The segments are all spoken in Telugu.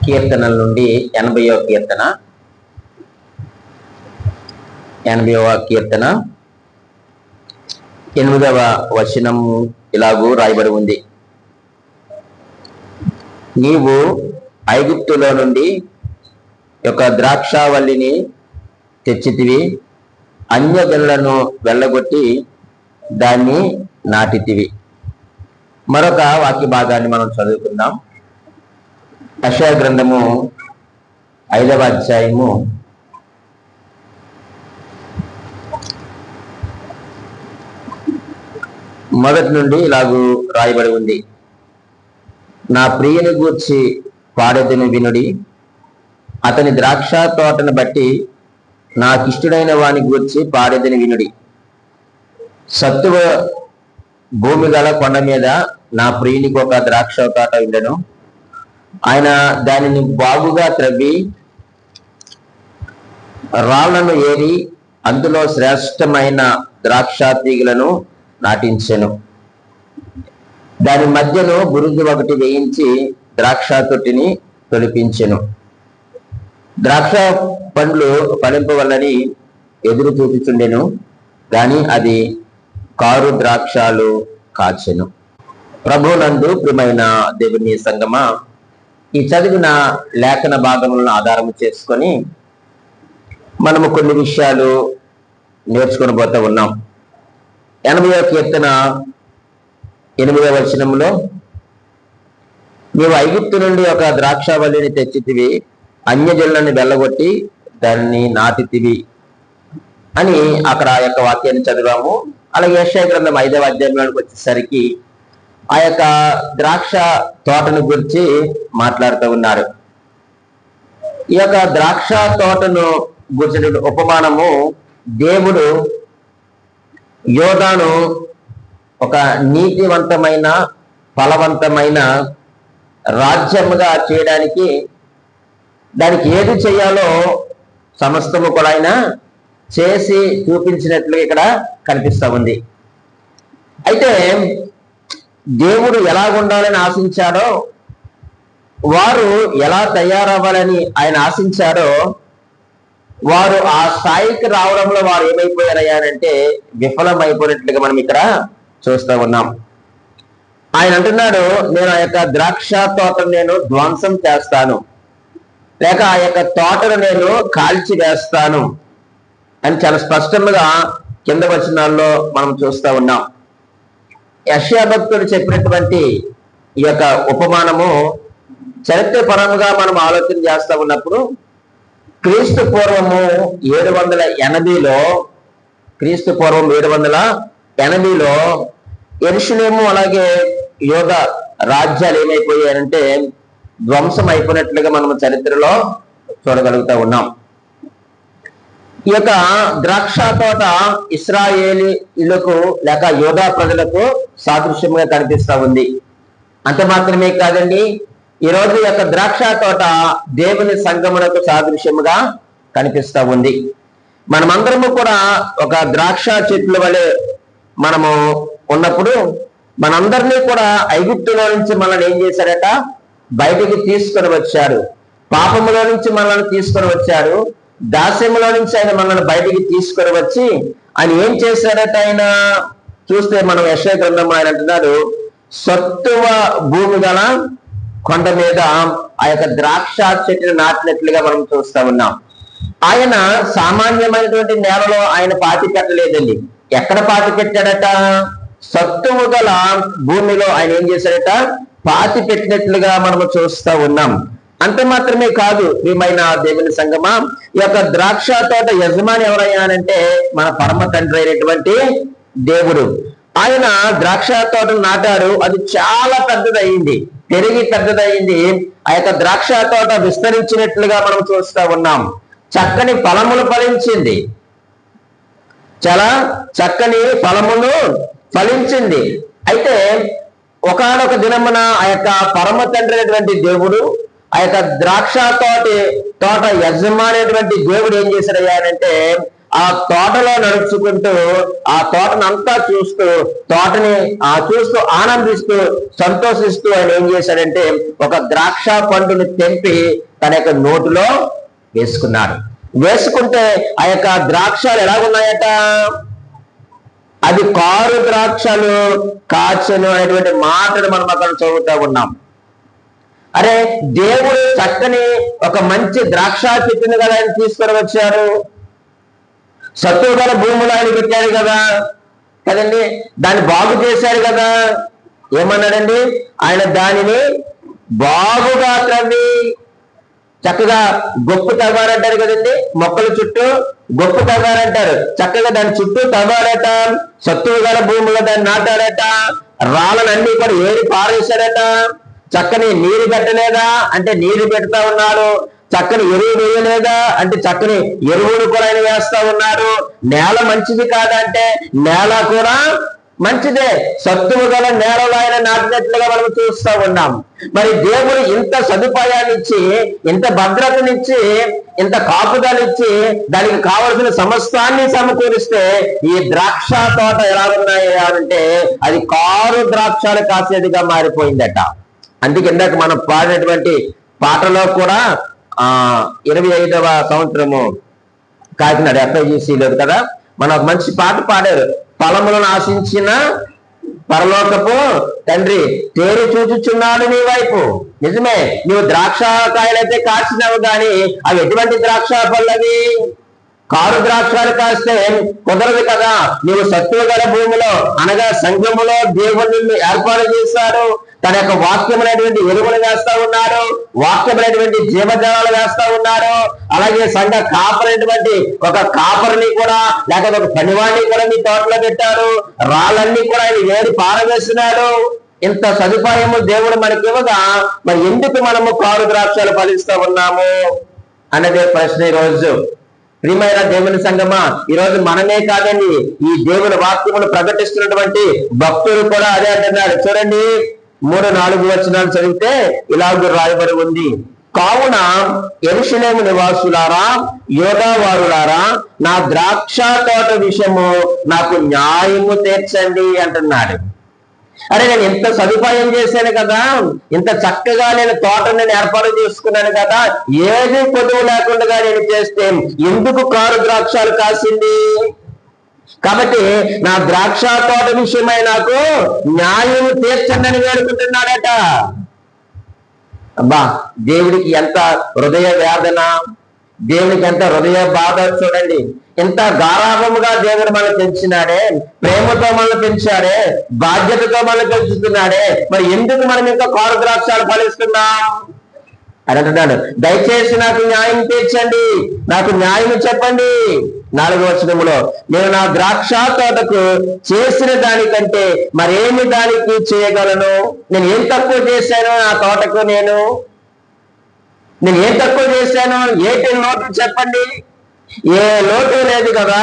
కీర్తనల నుండి 80వ కీర్తన 8వ వచనం ఇలాగూ రాయబడి ఉంది. నీవు ఐగుప్తులో నుండి ఒక ద్రాక్షావల్లిని తెచ్చితివి, అన్యజనులను వెళ్ళగొట్టి దాన్ని నాటితివి. మరొక వాక్య భాగాన్ని మనం చదువుకుందాం. యెషయా గ్రంథము 5వ అధ్యాయము 1 నుండి ఇలాగూ రాయబడి ఉంది. నా ప్రియుని గూర్చి పాడెదను వినుడి, అతని ద్రాక్ష తోటను బట్టి నాకిష్టుడైన వాని గూర్చి పాడెదను వినుడి. సత్తువ భూమి గల కొండ మీద నా ప్రియునికి ఒక ద్రాక్ష తోట ఉండెను. ఆయన దానిని బాగుగా త్రవ్వి రాళ్లను ఏరి అందులో శ్రేష్టమైన ద్రాక్ష తీగలను నాటించెను. దాని మధ్యను బురుజు ఒకటి వేయించి ద్రాక్ష తొట్టిని తొలిపించెను. ద్రాక్ష పండ్లు ఫలింపవల్లని ఎదురు చూపుచుండెను, గాని అది కారు ద్రాక్షాలు కాచెను. ప్రభునందు ప్రియమైన దేవుని సంగమా, ఈ చదివిన లేఖన భాగములను ఆధారం చేసుకొని మనము కొన్ని విషయాలు నేర్చుకొని పోతూ ఉన్నాం. 80వ కీర్తన 8వ వచనంలో, నీవు ఐగుప్తు నుండి ఒక ద్రాక్షావల్లిని తెచ్చితివి, అన్యజనులను వెళ్ళగొట్టి దాన్ని నాటితివి అని అక్కడ ఆ యొక్క వాక్యాన్ని చదివాము. అలాగే యెషయా గ్రంథం 5వ అధ్యాయంలోకి వచ్చేసరికి ఆ యొక్క ద్రాక్ష తోటను గురించి మాట్లాడుతూ ఉన్నారు. ఈ యొక్క ద్రాక్ష తోటను గురించిన ఉపమానము దేవుడు యోధాను ఒక నీతివంతమైన ఫలవంతమైన రాజ్యముగా చేయడానికి, దానికి ఏది చేయాలో సమస్తము కూడా ఆయన చేసి చూపించినట్లు ఇక్కడ కనిపిస్తూ ఉంది. అయితే దేవుడు ఎలా ఉండాలని ఆశించాడో, వారు ఎలా తయారవ్వాలని ఆయన ఆశించాడో, వారు ఆ స్థాయికి రావడంలో వారు ఏమైపోయారయ్యారంటే విఫలమైపోయినట్లుగా మనం ఇక్కడ చూస్తూ ఉన్నాం. ఆయన అంటున్నాడు, నేను ఆ యొక్క ద్రాక్ష తోటను నేను ధ్వంసం చేస్తాను, లేక ఆ యొక్క తోటను నేను కాల్చి వేస్తాను అని చాలా స్పష్టంగా కింద వచనాల్లో మనం చూస్తూ ఉన్నాం. యెషయా భక్తుడు చెప్పినటువంటి ఈ యొక్క ఉపమానము చరిత్రపరంగా మనం ఆలోచన చేస్తూ ఉన్నప్పుడు క్రీస్తు పూర్వము 780లో యెరూషలేము అలాగే యోధ రాజ్యాలు ఏమైపోయాయంటే ధ్వంసం అయిపోయినట్లుగా మనం చరిత్రలో చూడగలుగుతూ ఉన్నాం. ఈ యొక్క ద్రాక్ష తోట ఇశ్రాయేలీయులకు లేక యోధా ప్రజలకు సాదృశ్యంగా కనిపిస్తూ ఉంది. అంత మాత్రమే కాదండి, ఈరోజు ఈ యొక్క ద్రాక్ష తోట దేవుని సంగమునకు సాదృశ్యముగా కనిపిస్తూ ఉంది. మనమందరము కూడా ఒక ద్రాక్ష చెట్ల వలె మనము ఉన్నప్పుడు మనందరినీ కూడా ఐగుప్తులో నుంచి మనల్ని ఏం చేశారట, బయటికి తీసుకొని వచ్చారు. పాపములో నుంచి మనల్ని తీసుకొని వచ్చారు. దాస్యములో నుంచి ఆయన మనల్ని బయటికి తీసుకొని వచ్చి ఆయన ఏం చేశారట, ఆయన చూస్తే మనం యెషయా గ్రంథం ఆయన అంటున్నాడు, సత్తువ భూమి గల కొండ మీద ఆ యొక్క ద్రాక్ష చెట్టును నాటినట్లుగా మనం చూస్తా ఉన్నాం. ఆయన సామాన్యమైనటువంటి నేలలో ఆయన పాతి పెట్టలేదండి. ఎక్కడ పాతి పెట్టాడట, సత్తువ గల భూమిలో ఆయన ఏం చేశాడట, పాతి పెట్టినట్లుగా మనము చూస్తా ఉన్నాం. అంత మాత్రమే కాదు ప్రియమైన దేవుని సంగమా, ఈ యొక్క ద్రాక్ష తోట యజమాని ఎవరయ్యానంటే మన పరమ తండ్రి అయినటువంటి దేవుడు. ఆయన ద్రాక్ష తోటను నాటారు, అది చాలా పెద్దదయ్యింది, పెరిగి పెద్దదయ్యింది. ఆ యొక్క ద్రాక్ష తోట విస్తరించినట్లుగా మనం చూస్తా ఉన్నాం. చక్కని ఫలములు ఫలించింది, చాలా చక్కని ఫలములు ఫలించింది. అయితే ఒకానొక దినమున ఆ యొక్క పరమ తండ్రి అయినటువంటి దేవుడు ఆ యొక్క ద్రాక్ష తోట యజమానేటువంటి దేవుడు ఏం చేశాడయ్యారంటే ఆ తోటలో నడుచుకుంటూ ఆ తోటనంతా చూస్తూ తోటని చూస్తూ ఆనందిస్తూ సంతోషిస్తూ ఆయన ఏం చేశాడంటే ఒక ద్రాక్ష పండుని తెంపి తన యొక్క నోటిలో వేసుకున్నాడు. వేసుకుంటే ఆ యొక్క ద్రాక్షలు ఎలాగున్నాయట, అది కారు ద్రాక్షలు కాచెను అనేటువంటి మాటను మనం అక్కడ చదువుతూ ఉన్నాం. అరే దేవుడు చక్కని ఒక మంచి ద్రాక్ష చెట్టుని కదా ఆయన తీసుకొని వచ్చారు, సత్తుగల భూములు ఆయన పెట్టాడు కదా కదండి, దాన్ని బాగు చేశారు కదా. ఏమన్నాడండి ఆయన, దానిని బాగుగా త్రవ్వి చక్కగా గొప్ప తవ్వారంటారు కదండి, మొక్కల చుట్టూ గొప్ప తవ్వారంటారు, చక్కగా దాని చుట్టూ తవ్వారట, సత్తువు గల భూముల్లో దాన్ని నాటారట, రాళ్ళనన్నీ కూడా ఏరి పారేశారట, చక్కని నీరు పెట్టలేదా అంటే నీరు పెడతా ఉన్నాడు, చక్కని ఎరువు వేయలేదా అంటే చక్కని ఎరువులు కూడా ఆయన వేస్తా ఉన్నారు, నేల మంచిది కాదంటే నేల కూడా మంచిదే, సత్తువు గల నేలలో ఆయన నాటినట్లుగా మనం చూస్తూ ఉన్నాం. మరి దేవుడు ఇంత సదుపాయాన్ని ఇచ్చి, ఇంత భద్రతనిచ్చి, ఇంత కాపుదలిచ్చి, దానికి కావలసిన సమస్తాన్ని సమకూరిస్తే ఈ ద్రాక్ష తోట ఎలా ఉన్నాయి అంటే అది కారు ద్రాక్షాలు కాసేదిగా మారిపోయిందట. అందుకే ఇందాక మనం పాడినటువంటి పాటలో కూడా 25వ సంవత్సరము కాకినాడ FIGC లేదు కదా, మనం ఒక మంచి పాట పాడారు, ఫలములను ఆశించిన పరలోకపు తండ్రి తేరు చూచుచున్నాడు నీ వైపు. నిజమే, నువ్వు ద్రాక్ష కాయలైతే కాచినావు కానీ అవి ఎటువంటి ద్రాక్ష పళ్ళవి, కారు ద్రాక్షాలు కాస్తే కుదరదు కదా. నీవు సత్తువ గల భూమిలో అనగా సంఘములో దేవుని ఏర్పాటు చేశారు, తన యొక్క వాక్యమైనటువంటి ఎరువులు వేస్తా ఉన్నారు, వాక్యమైనటువంటి జీవజాలాలు వేస్తా ఉన్నారు, అలాగే సంఘ కాపరైనటువంటి ఒక కాపరిని కూడా లేకపోతే ఒక పనివాడిని కూడా మీ తోటలో పెట్టారు, రాళ్ళన్నీ కూడా ఆయన వేడి పారవేస్తున్నాడు. ఇంత సదుపాయము దేవుడు మనకి ఇవ్వగా మరి ఎందుకు మనము కారు ద్రాక్షాలు ఫలిస్తూ ఉన్నాము అన్నదే ప్రశ్న. ఈరోజు ప్రియమైన దేవుని సంగమా, ఈరోజు మనమే కాదండి, ఈ దేవుని వాక్యమును ప్రకటిస్తున్నటువంటి భక్తులు కూడా అదే అంటున్నారు. చూడండి 3-4 వచనాలు చదివితే ఇలాగ రాయబడి ఉంది, కావున యెరూషలేము నివాసులారా యోధా వారులారా నా ద్రాక్ష తోట విషయము నాకు న్యాయము తీర్చండి అంటున్నాడు. అరే నేను ఇంత సదుపాయం చేశాను కదా, ఇంత చక్కగా నేను తోటను ఏర్పాటు చేసుకున్నాను కదా, ఏది కొదువు లేకుండా నేను చేస్తే ఎందుకు కారు ద్రాక్షాలు కాసింది? కాబట్టి నా ద్రాక్ష తోట విషయమై నాకు న్యాయం తీర్చండి అని వేడుకుంటున్నాడట. అబ్బా, దేవుడికి ఎంత హృదయ వేదన, దేవునికి ఎంత హృదయ బాధ. చూడండి, ఇంత గారాభముగా దేవుడు మనల్ని పెంచినాడే, ప్రేమతో మనల్ని పెంచాడే, బాధ్యతతో మనల్ని పెంచుతున్నాడే, మరి ఎందుకు మనం ఇంకా కారు ద్రాక్షాలు ఫలిస్తున్నాం అని అంటున్నాడు. దయచేసి నాకు న్యాయం తీర్చండి, నాకు న్యాయం చెప్పండి. 4వ వచనములో నేను నా ద్రాక్ష తోటకు చేసిన దానికంటే మరేమి దానికి చేయగలను? నేను ఏం తక్కువ చేశాను నా తోటకు? నేను ఏం తక్కువ చేశాను? ఏటి లోటు చెప్పండి. ఏ లోటు లేదు కదా.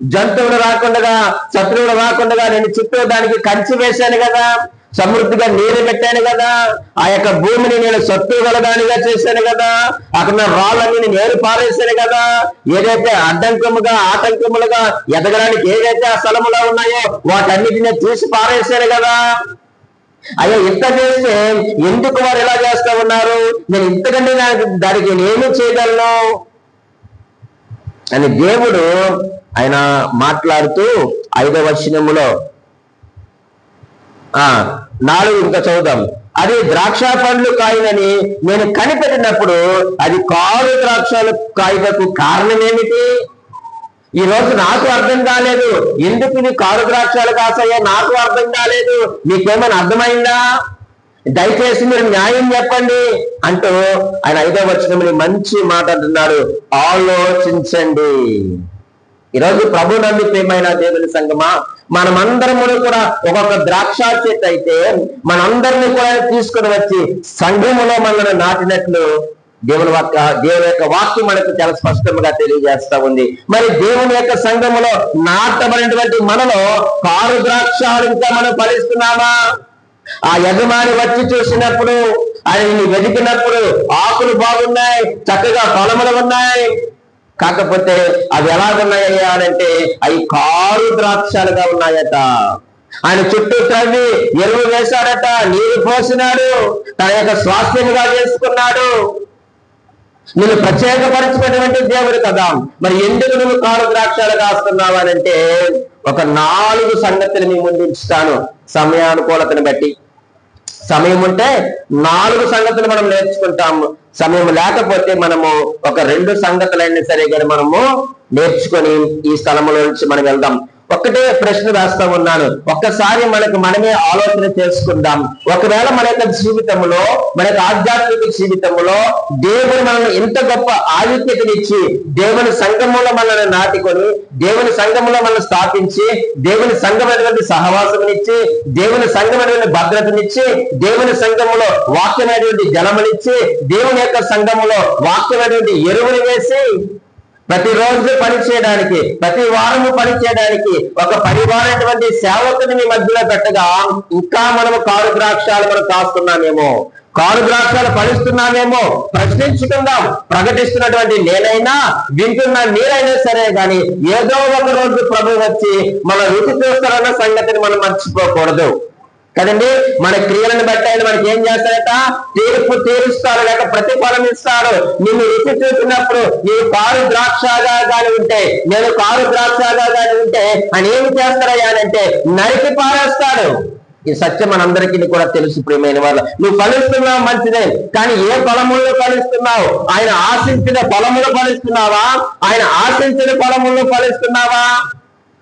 జంతువులు రాకుండా, శత్రువులు రాకుండా నేను చుట్టూ దానికి కంచి వేశాను కదా, సమృద్ధిగా నీరు పెట్టాను కదా, ఆ యొక్క భూమిని నేను సత్తు గలదానిగా చేశాను కదా, అక్కడ రాళ్ళని నేను ఏరు పారేశాను కదా, ఏదైతే అడ్డంకముగా ఆటంకములుగా ఎదగడానికి ఏదైతే ఆ స్థలములో ఉన్నాయో వాటన్నిటిని తీసి పారేశాను కదా. అయ్యా, ఇంత చేస్తే ఎందుకు వారు ఎలా చేస్తా ఉన్నారు? నేను ఇంతకంటే దానికి నేనేమి చేయగలను అని దేవుడు ఆయన మాట్లాడుతూ 5వ వచనములో 4 ఇంకా చదువుదాం. అది ద్రాక్ష పండ్లు కాయనని నేను కనిపెట్టినప్పుడు అది కారు ద్రాక్షలు కాయటకు కారణం ఏమిటి? ఈ రోజు నాకు అర్థం కాలేదు, ఎందుకు ఇది కారు ద్రాక్షాలు కాసాయో నాకు అర్థం కాలేదు. మీకేమైనా అర్థమైందా? దయచేసి మీరు న్యాయం చెప్పండి అంటూ ఆయన 5వ వచనంలో మంచి మాట అంటున్నాడు, ఆలోచించండి. ఈరోజు ప్రభు నందు ప్రియమైన దేవుని సంగమా, మనమందరము కూడా ఒక్కొక్క ద్రాక్ష చెట్టు అయితే మనందరినీ కూడా తీసుకుని వచ్చి సంఘములో మనల్ని నాటినట్లు దేవుని యొక్క వాక్యం మనకు చాలా స్పష్టంగా తెలియజేస్తా ఉంది. మరి దేవుని యొక్క సంఘములో నాటబడినటువంటి మనలో కారు ద్రాక్షాలు ఇంకా మనం ఫలిస్తున్నామా? ఆ యజమాని వచ్చి చూసినప్పుడు, ఆయన్ని వెతికినప్పుడు ఆకులు బాగున్నాయి, చక్కగా ఫలములు ఉన్నాయి, కాకపోతే అవి ఎలాగున్నాయ్యా అంటే అవి కారు ద్రాక్షలుగా ఉన్నాయట. ఆయన చుట్టూ త్రవ్వి ఎరువు వేశాడట, నీరు పోసినాడు, తన యొక్క స్వాస్థ్యముగా చేసుకున్నాడు. నువ్వు ప్రత్యేకపరచినటువంటి దేవుడు కదా, మరి ఎందుకు నువ్వు కారు ద్రాక్షలు కాస్తున్నావు అని అంటే ఒక 4 సంగతులు మీ ముందు ఉంచుతాను. సమయానుకూలతను బట్టి సమయం ఉంటే 4 సంగతులు మనం నేర్చుకుంటాము. సమయం లేకపోతే మనము ఒక 2 సంగతులైనా సరే కానీ మనము నేర్చుకొని ఈ స్థలంలో నుంచి మనం వెళ్దాం. ఒక్కటే ప్రశ్న వేస్తా ఉన్నాను, ఒక్కసారి మనమే ఆలోచన చేసుకుందాం. ఒకవేళ మన యొక్క జీవితంలో, మన యొక్క ఆధ్యాత్మిక జీవితంలో దేవుడు మనల్ని ఎంత గొప్ప ఆధిక్యతనిచ్చి దేవుని సంఘములో మనల్ని నాటుకొని, దేవుని సంఘములో మనల్ని స్థాపించి, దేవుని సంఘమైనటువంటి సహవాసమునిచ్చి, దేవుని సంఘమైనటువంటి భద్రతనిచ్చి, దేవుని సంఘములో వాక్యమైనటువంటి జలమునిచ్చి, దేవుని యొక్క సంఘములో వాక్యమైనటువంటి ఎరువుని వేసి ప్రతిరోజు పని చేయడానికి, ప్రతి వారము పని చేయడానికి ఒక పరివారమైనటువంటి సేవకుని మీ మధ్యలో పెట్టగా ఇంకా మనము కారు ద్రాక్షాలు మనం కాస్తున్నామేమో, కారు ద్రాక్షాలు ఫలిస్తున్నామేమో ప్రశ్నించుకుందాం. ప్రకటిస్తున్నటువంటి నేనైనా, వింటున్న మీరైనా సరే గాని ఏదో ఒక రోజు ప్రభు వచ్చి మన రుచి చూస్తారన్న సంగతిని మనం మర్చిపోకూడదు కదండి. మన క్రియలను బట్టి ఆయన మనకి ఏం చేస్తారట, తీర్పు తీరుస్తాడు, లేక ప్రతిఫలం ఇస్తాడు. నిన్ను రుచి చూసినప్పుడు నీవు కారు ద్రాక్షగా గాని ఉంటే, నేను కారు ద్రాక్షగా గాని ఉంటే ఆయన ఏమి చేస్తారయ్యా అంటే నరికి పారేస్తాడు. ఈ సత్యం మనందరికీ కూడా తెలుసు ప్రియమైన వాళ్ళు. నువ్వు ఫలిస్తున్నావు మంచిదే, కానీ ఏ ఫలముల్లో ఫలిస్తున్నావు? ఆయన ఆశించిన ఫలములు ఫలిస్తున్నావా? ఆయన ఆశించిన ఫలముల్లో ఫలిస్తున్నావా?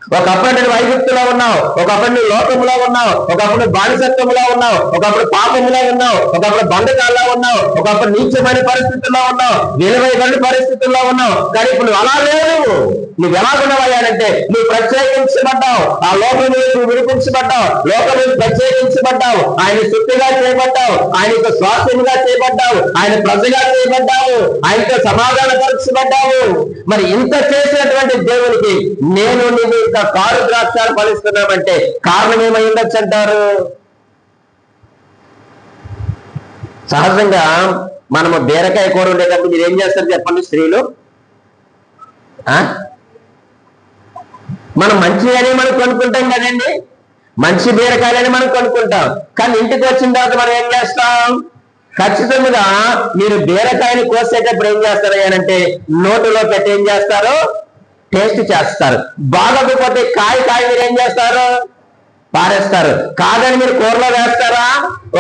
ఒకప్పుడు నువ్వు ఐగుప్తులో ఉన్నావు, ఒకప్పుడు నువ్వు లోకంలో ఉన్నావు, ఒకప్పుడు బానిసత్వంలో ఉన్నావు, ఒకప్పుడు పాపంలో ఉన్నావు, ఒకప్పుడు బంధకాల్లో ఉన్నావు, ఒకప్పుడు నీచమైన పరిస్థితుల్లో ఉన్నావు, విలువైన పరిస్థితుల్లో ఉన్నావు. కానీ ఇప్పుడు నువ్వు అలా లేవు. నువ్వు ఎలాగున్నావయ్యానంటే నువ్వు ప్రత్యేకించబడ్డావు, ఆ లోకం నువ్వు విడిపించబడ్డావు, లోకం నువ్వు ప్రత్యేకించబడ్డావు, ఆయన శక్తిగా చేయబడ్డావు, ఆయనకు స్వాస్థ్యముగా చేయబడ్డావు, ఆయన ప్రజగా చేయబడ్డావు, ఆయనతో సమాధానపరచబడ్డావు. మరి ఇంత చేసినటువంటి దేవునికి నేను నువ్వు ఇంకా కారు ద్రాక్షాలు ఫలిస్తున్నామంటే కారణం ఏమై ఉండొచ్చు అంటారు? సహజంగా మనము బీరకాయ కూర ఉండేటప్పుడు మీరు ఏం చేస్తారు చెప్పండి స్త్రీలు? మనం మంచిగానే మనం కొనుక్కుంటాం కదండి, మంచి బీరకాయలని మనం కొనుక్కుంటాం. కానీ ఇంటికి వచ్చిన తర్వాత మనం ఏం చేస్తాం? ఖచ్చితంగా మీరు బీరకాయని కోసేటప్పుడు ఏం చేస్తారు అంటే నోటులో పెట్టి ఏం చేస్తారు? టేస్ట్ చేస్తారు. బాగోకపోతే కాయ మీరు ఏం చేస్తారు? పారేస్తారు. కాదని మీరు కూరలో వేస్తారా?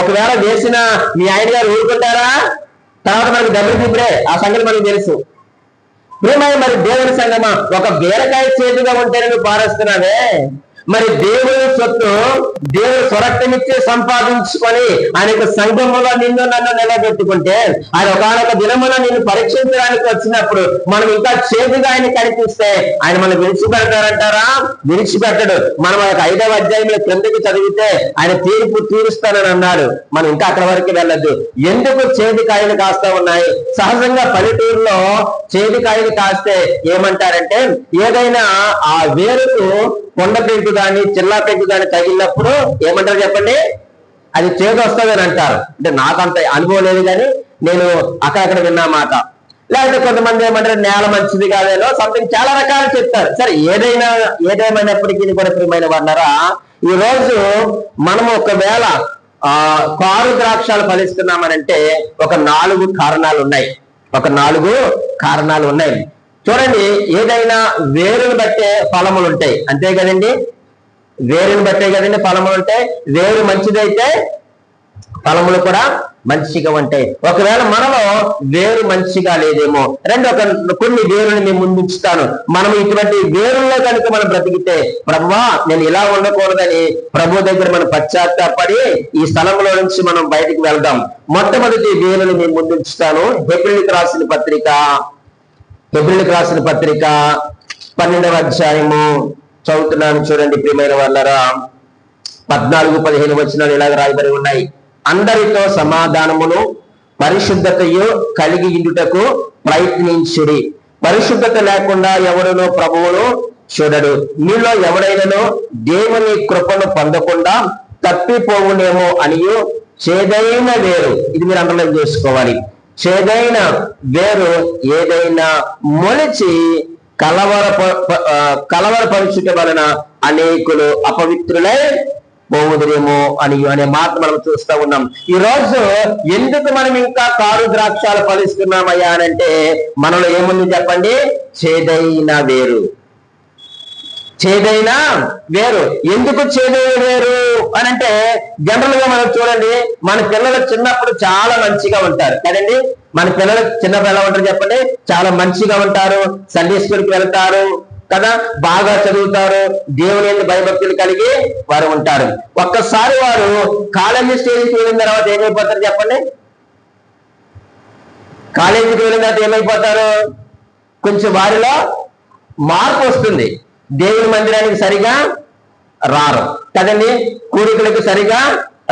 ఒకవేళ వేసిన మీ ఆయన గారు ఊరుకుంటారా? తర్వాత మనకు దెబ్బలు తిప్పుడే, ఆ సంగతి మనకు తెలుసు. మరి దేవుని సంగమా, ఒక బీరకాయ చేతిగా ఉంటేనే నువ్వు పారేస్తున్నావే, మరి దేవుని సొత్తు దేవుడు స్వరక్తమిచ్చే సంపాదించుకొని ఆయన సంఘములో నిన్ను నన్ను నిలబెట్టుకుంటే, ఆయన ఒకనొక దినమున నిన్ను పరీక్షించడానికి వచ్చినప్పుడు మనం ఇంకా చేతిగా ఆయన కనిపిస్తే ఆయన మనం విడిచిపెడతారంటారా? విడిచిపెట్టడు. మనం 5వ అధ్యాయంలో క్రిందకి చదివితే ఆయన తీర్పు తీరుస్తానని అన్నాడు. మనం ఇంకా అక్కడ వరకు వెళ్ళద్దు. ఎందుకు చేతికాయలు కాస్తా ఉన్నాయి? సహజంగా పల్లెటూరులో చేతికాయలు కాస్తే ఏమంటారంటే, ఏదైనా ఆ వేరుకు కొండ పెంకు కానీ చిల్లా పెంకు కానీ తగిలినప్పుడు ఏమంటారు చెప్పండి? అది చేదు వస్తుంది అని అంటారు. అంటే నాకంత అనుభవం లేదు, కానీ నేను అక్కడక్కడ విన్నా మాట. లేకపోతే కొంతమంది ఏమంటారు నేల మంచిది కాదేనో సంథింగ్ చాలా రకాలు చెప్తారు. సరే, ఏదేమైనప్పటికీ కూడా ప్రియమైన వారులారా, ఈ రోజు మనము ఒకవేళ కారు ద్రాక్షాలు ఫలిస్తున్నామనంటే ఒక 4 కారణాలు ఉన్నాయి. చూడండి, ఏదైనా వేరుని బట్టే ఫలములు ఉంటాయి, అంతే కదండి? వేరుని బట్టే కదండి ఫలములు ఉంటాయి. వేరు మంచిదైతే ఫలములు కూడా మంచిగా ఉంటాయి. ఒకవేళ మనలో వేరు మంచిగా లేదేమో, కొన్ని వేరుని మేము ముందుంచుతాను. మనం ఇటువంటి వేరుల్లో కనుక మనం బ్రతికితే, ప్రభువా నేను ఇలా ఉండకూడదని ప్రభు దగ్గర మనం పశ్చాత్తాపడి ఈ స్థలంలో నుంచి మనం బయటికి వెళ్దాం. మొట్టమొదటి వేరుని మేము ముందుంచుతాను. హెబ్రీయులకు రాసిన పత్రిక 12వ అధ్యాయము చదువుతున్నాను, చూడండి ప్రియమైన వాళ్ళరా. 14-15 వచనాలు ఇలాగ రాయబడి ఉన్నాయి. అందరితో సమాధానమును పరిశుద్ధతయు కలిగి ఉండుటకు ప్రయత్నించుడి. పరిశుద్ధత లేకుండా ఎవడునో ప్రభువును చూడడు. మీలో ఎవడైనానో దేవుని కృపను పొందకుండా తప్పిపోవునేమో అనియు చేదైన వేరు, ఇది మీరు అండర్లైన్ చేసుకోవాలి. చేదైన వేరు ఏదైనా మొలిచి కలవరపరుచుట వలన అనేకులు అపవిత్రులై పోవుదురేమో అనే మాట మనం చూస్తూ ఉన్నాం. ఈ రోజు ఎందుకు మనం ఇంకా కారు ద్రాక్షాలు ఫలిస్తున్నామయ్యా అనంటే మనలో ఏముంది చెప్పండి? చేదైన వేరు. చేదైన వేరు. ఎందుకు చేదైన వేరు అనంటే జనరల్ గా మనం చూడండి, మన పిల్లలు చిన్నప్పుడు చాలా మంచిగా ఉంటారు కదండి. మన పిల్లలు చిన్నప్పుడు ఎలా ఉంటారు చెప్పండి? చాలా మంచిగా ఉంటారు, సండే స్కూల్కి వెళ్తారు కదా, బాగా చదువుతారు, దేవుని భయభక్తులు కలిగి వారు ఉంటారు. ఒక్కసారి వారు కాలేజీ స్టేజ్కి వెళ్ళిన తర్వాత ఏమైపోతారు చెప్పండి? కాలేజీకి వెళ్ళిన తర్వాత ఏమైపోతారు? కొంచెం వారిలో మార్పు వస్తుంది. దేవుని మందిరానికి సరిగా రారు కదండి, కూడికలకు సరిగా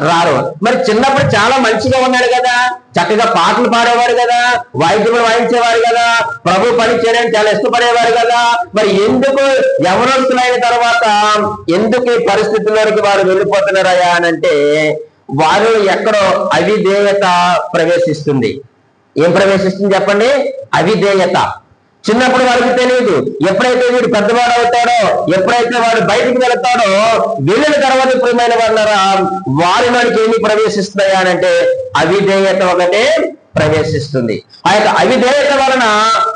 రారు. మరి చిన్నప్పుడు చాలా మంచిగా ఉన్నాడు కదా, చక్కగా పాటలు పాడేవారు కదా, వాయిద్యములు వాయించేవారు కదా, ప్రభు పని చేయడానికి చాలా ఇష్టపడేవారు కదా. మరి ఎందుకు యవనస్తులైన తర్వాత ఎందుకు ఈ పరిస్థితుల్లోకి వారు వెళ్ళిపోతున్నారయ్యా అనంటే వారు ఎక్కడో అవిధేయత ప్రవేశిస్తుంది. ఏం ప్రవేశిస్తుంది చెప్పండి? అవిధేయత. చిన్నప్పుడు వాడికి తెలియదు. ఎప్పుడైతే వీడు పెద్దవాడు అవుతాడో, ఎప్పుడైతే వాడు బయటికి వెళ్తాడో, వెళ్ళిన తర్వాత ప్రియమైన వాళ్ళరా వారిలోనికి ఏమి ప్రవేశిస్తున్నాయా అనంటే అవిధేయత ఒకటే ప్రవేశిస్తుంది. ఆ యొక్క అవిధేయత వలన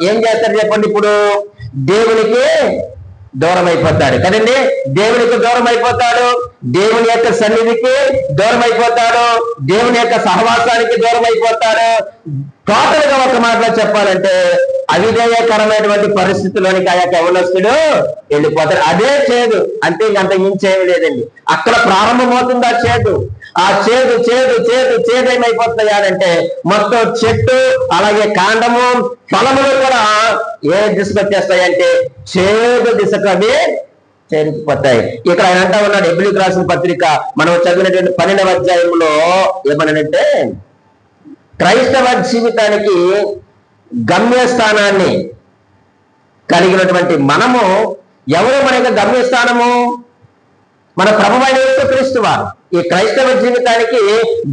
ఏం చేస్తారు చెప్పండి? ఇప్పుడు దేవునికి దూరం అయిపోతాడు కదండి. దేవునికి దూరం అయిపోతాడు, దేవుని యొక్క సన్నిధికి దూరం అయిపోతాడు, దేవుని యొక్క సహవాసానికి దూరం అయిపోతాడు. టోటల్ గా ఒక మాటలో చెప్పాలంటే అవిధేయకరమైనటువంటి పరిస్థితుల్లోనికి ఆ యొక్క యవనస్తుడు వెళ్ళిపోతాడు. అదే చేదు, అంతే ఇంకంత ఇంచేమి లేదండి. అక్కడ ప్రారంభమవుతుంది ఆ చేదు. ఆ చేదు చేదు చేదు చేదేమైపోతున్నాయా అంటే మొత్తం చెట్టు అలాగే కాండము ఫలములు కూడా ఏ దిశకు వచ్చేస్తాయంటే చేదు దిశకు అవి చేరిపోతాయి. ఇక్కడ ఆయన అంటా ఉన్నాడు, హెబ్రీయులకు రాసిన పత్రిక మనం చదివినటువంటి 12వ అధ్యాయంలో ఏమనంటే క్రైస్తవ జీవితానికి గమ్యస్థానాన్ని కలిగినటువంటి మనము ఎవరు? మన యొక్క గమ్యస్థానము మన ప్రభువైన యేసుక్రీస్తు వారు. ఈ క్రైస్తవ జీవితానికి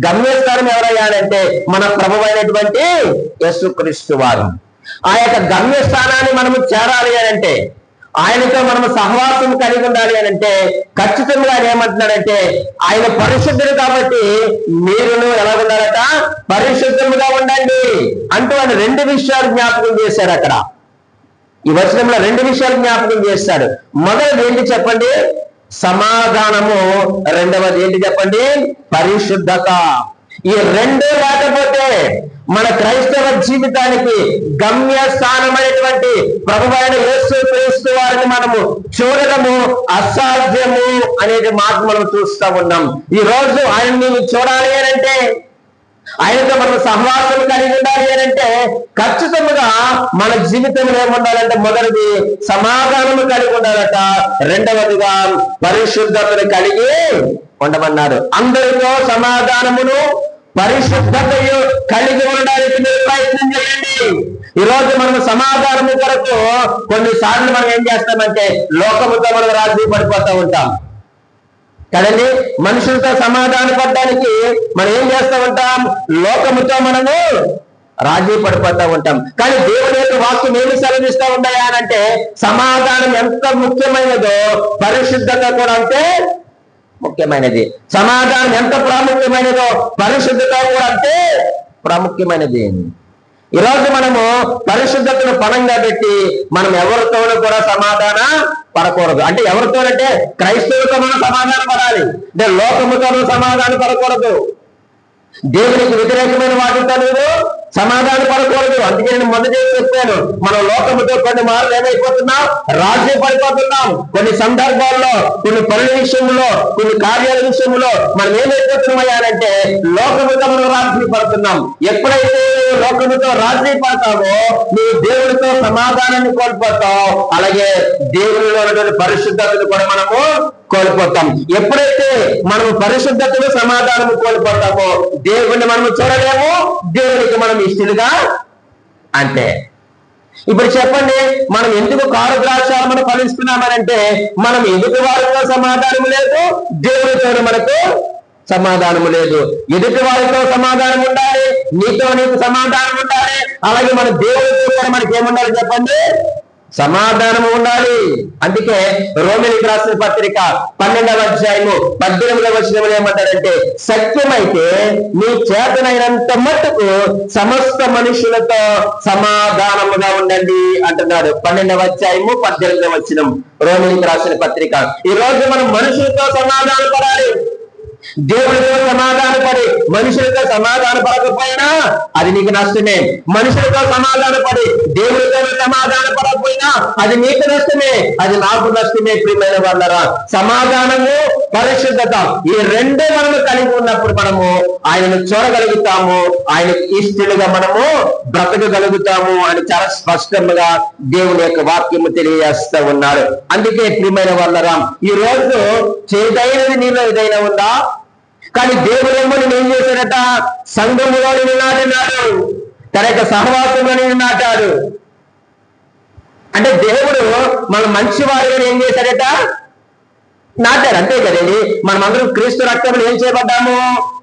గమ్యస్థానం ఎవరయ్యా అంటే మన ప్రభువైనటువంటి యేసుక్రీస్తు వారు. ఆ యొక్క గమ్యస్థానాన్ని మనము చేరాలి అనంటే, ఆయనతో మనము సహవాసం కలిగి ఉండాలి అనంటే ఖచ్చితంగా ఆయన ఏమంటున్నాడంటే ఆయన పరిశుద్ధుడు కాబట్టి మీరును ఎలా ఉండాలట? పరిశుద్ధముగా ఉండండి అంటూ ఆయన 2 విషయాలు జ్ఞాపకం చేశారు. అక్కడ ఈ వచనంలో 2 విషయాలు జ్ఞాపకం చేస్తాడు. మొదటిది ఏంటి చెప్పండి? సమాధానము. రెండవది ఏంటి చెప్పండి? పరిశుద్ధత. ఈ 2 లేకపోతే మన క్రైస్తవ జీవితానికి గమ్యస్థానమైనటువంటి ప్రభువైన యేసుక్రీస్తు వారిని మనము చూడడము అసాధ్యము అనేది మాట మనం చూస్తూ ఉన్నాం. ఈ రోజు ఆయన నీవు చూడాలి అనంటే, ఆయనతో మనం సహవాసం కలిగి ఉండాలి అనంటే ఖచ్చితంగా మన జీవితంలో ఏముండాలంటే మొదటిది సమాధానము కలిగి ఉండాలట, రెండవదిగా పరిశుద్ధతను కలిగి ఉండమన్నారు. అందరితో సమాధానమును పరిశుద్ధతయు కలిగి ఉండడానికి మీరు ప్రయత్నం చేయండి. ఈరోజు మనం సమాధానము కొరకు కొన్నిసార్లు మనం ఏం చేస్తామంటే లోకముతో మనం రాజీ పడిపోతూ ఉంటాం కదండి. మనుషులతో సమాధాన పడడానికి మనం ఏం చేస్తూ ఉంటాం? లోకముతో మనము రాజీ పడిపోతూ ఉంటాం. కానీ దేవుని యొక్క వాక్యం ఏమి సెలవిస్తూ ఉన్నాయా అనంటే సమాధానం ఎంత ముఖ్యమైనదో పరిశుద్ధత కూడా అంతే ముఖ్యమైనది. సమాధానం ఎంత ప్రాముఖ్యమైనదో పరిశుద్ధత కూడా అంతే ప్రాముఖ్యమైనది. ఈరోజు మనము పరిశుద్ధతను పణంగా పెట్టి మనం ఎవరితోనూ కూడా సమాధాన పడకూడదు. అంటే ఎవరితోనంటే క్రైస్తవులతో మనం సమాధాన పడాలి, అంటే లోకముతోనూ సమాధాన పడకూడదు. దేవునికి వ్యతిరేకమైన వాటితో మీరు సమాధాన పడకూడదు. అందుకే నేను మొదటి చెప్పాను, మనం లోకముతో కొన్ని మార్లు ఏమైపోతున్నాం? రాజీ పడిపోతున్నాం. కొన్ని సందర్భాల్లో, కొన్ని పనుల విషయంలో, కొన్ని కార్యాల విషయంలో మనం ఏమైపోతున్నామయ్యానంటే లోకముతో మనం రాజీ పడుతున్నాం. ఎప్పుడైతే లోకముతో రాజీ పడతావో నువ్వు దేవుడితో సమాధానాన్ని కోల్పోతావు, అలాగే దేవునిలో ఉన్నటువంటి పరిశుద్ధతను కూడా మనము కోల్పోతాం. ఎప్పుడైతే మనము పరిశుద్ధతను సమాధానము కోల్పోతామో దేవుడిని మనము చూడలేము, దేవునికి మనం ఇష్టలుగా అంటే. ఇప్పుడు చెప్పండి, మనం ఎందుకు కారు ద్రాక్షాలు మనం ఫలిస్తున్నామనంటే మనం ఎదుటి వారితో సమాధానం లేదు, దేవుడితో మనకు సమాధానము లేదు. ఎదుటి వారితో సమాధానం ఉండాలి, నీతో నీకు సమాధానం ఉండాలి. అలాగే మన దేవుడితో కూడా మనకి ఏముండాలి చెప్పండి? సమాధానము ఉండాలి. అందుకే రోమిలికి రాసిన పత్రిక 12వ అధ్యాయము 18వ వచనంలో ఏమంటారంటే, సత్యమైతే నీ చేతనైనంత మట్టుకు సమస్త మనుషులతో సమాధానముగా ఉండండి అంటున్నాడు. 12వ అధ్యాయము 18వ వచనం రోమిలికి రాసిన పత్రిక. ఈ రోజు మనం మనుషులతో సమాధాన పడాలి. దేవుడితో సమాధాన పడి మనుషులతో సమాధాన పడకపోయినా అది నీకు నష్టమే. మనుషులతో సమాధాన పడి దేవుడితో సమాధాన పడకపోయినా అది నీకు నష్టమే, అది నాకు నష్టమే. ప్రియమైన వాళ్ళరా, సమాధానము, పరిశుద్ధత ఈ రెండే మనము కలిగి ఉన్నప్పుడు మనము ఆయనను చూడగలుగుతాము, ఆయనకు ఇష్టలుగా మనము బ్రతకగలుగుతాము అని చాలా స్పష్టంగా దేవుని యొక్క వాక్యము తెలియజేస్తూ ఉన్నాడు. అందుకే ప్రియమైన వాళ్ళరా, ఈ రోజు చేదైనది నీలో ఏదైనా ఉందా? కానీ దేవుడేమో నేను ఏం చేశాడట? సంఘములో నేను నాటినాడు, తన యొక్క సహవాసంలో నేను నాటాడు. అంటే దేవుడు మన మంచి వారిని ఏం చేశాడట? నాటాడు. అంతే కదండి. మనమందరం క్రీస్తు రక్తంలో ఏం చేయబడ్డాము?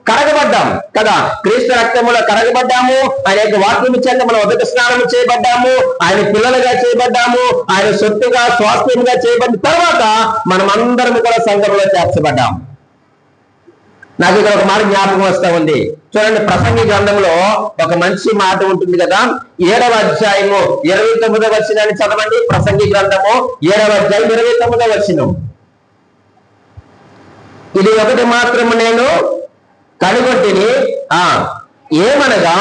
కరగబడ్డాము కదా. క్రీస్తు రక్తములో కరగబడ్డాము. ఆయన యొక్క వాక్యం చేత మనం ఉదక స్నానం చేయబడ్డాము, ఆయన పిల్లలుగా చేయబడ్డాము, ఆయన సొత్తుగా స్వాస్థ్యంగా చేయబడిన తర్వాత మనం అందరం కూడా సంఘంలో చేర్చబడ్డాము. నాకు ఇక్కడ ఒక మాట జ్ఞాపకం వస్తా ఉంది. చూడండి, ప్రసంగి గ్రంథంలో ఒక మంచి మాట ఉంటుంది కదా. 7వ అధ్యాయము 29వ వచనాన్ని చదవండి. ప్రసంగి గ్రంథము 7వ అధ్యాయం 29వ వచనం. ఇది ఒకటి మాత్రము నేను కనుగొంటిని, ఏమనగా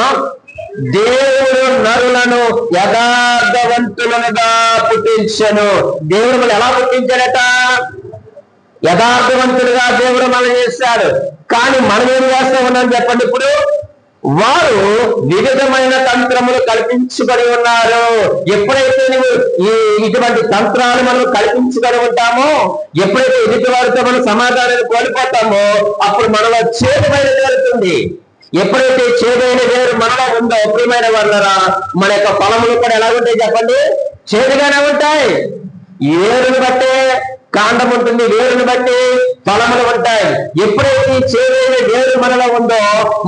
దేవుడు నరులను యథార్థవంతులుగా పుట్టించను. దేవుడు మనం ఎలా పుట్టించాడట? యథార్థవంతులుగా దేవుడు మనం చేశాడు. కానీ మనం ఏం చేస్తూ ఉన్నాం చెప్పండి? ఇప్పుడు వారు వివిధమైన తంత్రములు కల్పించుకొని ఉన్నారు. ఎప్పుడైతే నువ్వు ఇటువంటి తంత్రాలు మనం కల్పించుకొని ఉంటామో, ఎప్పుడైతే ఎదుటి వారితో మనం సమాధానాన్ని కోల్పోతామో అప్పుడు మనలో చేదమైన జరుగుతుంది. ఎప్పుడైతే చేదైన వేరు మనలో ఉందో ప్రియమైన వాళ్ళరా, మన యొక్క ఫలములు కూడా ఎలా ఉంటాయి చెప్పండి? చేదుగానే ఉంటాయి. ఏరుని బట్టే కాండం ఉంటుంది, వేరుని బట్టి ఫలములు ఉంటాయి. ఎప్పుడైతే చేదైన వేరు మనలో ఉందో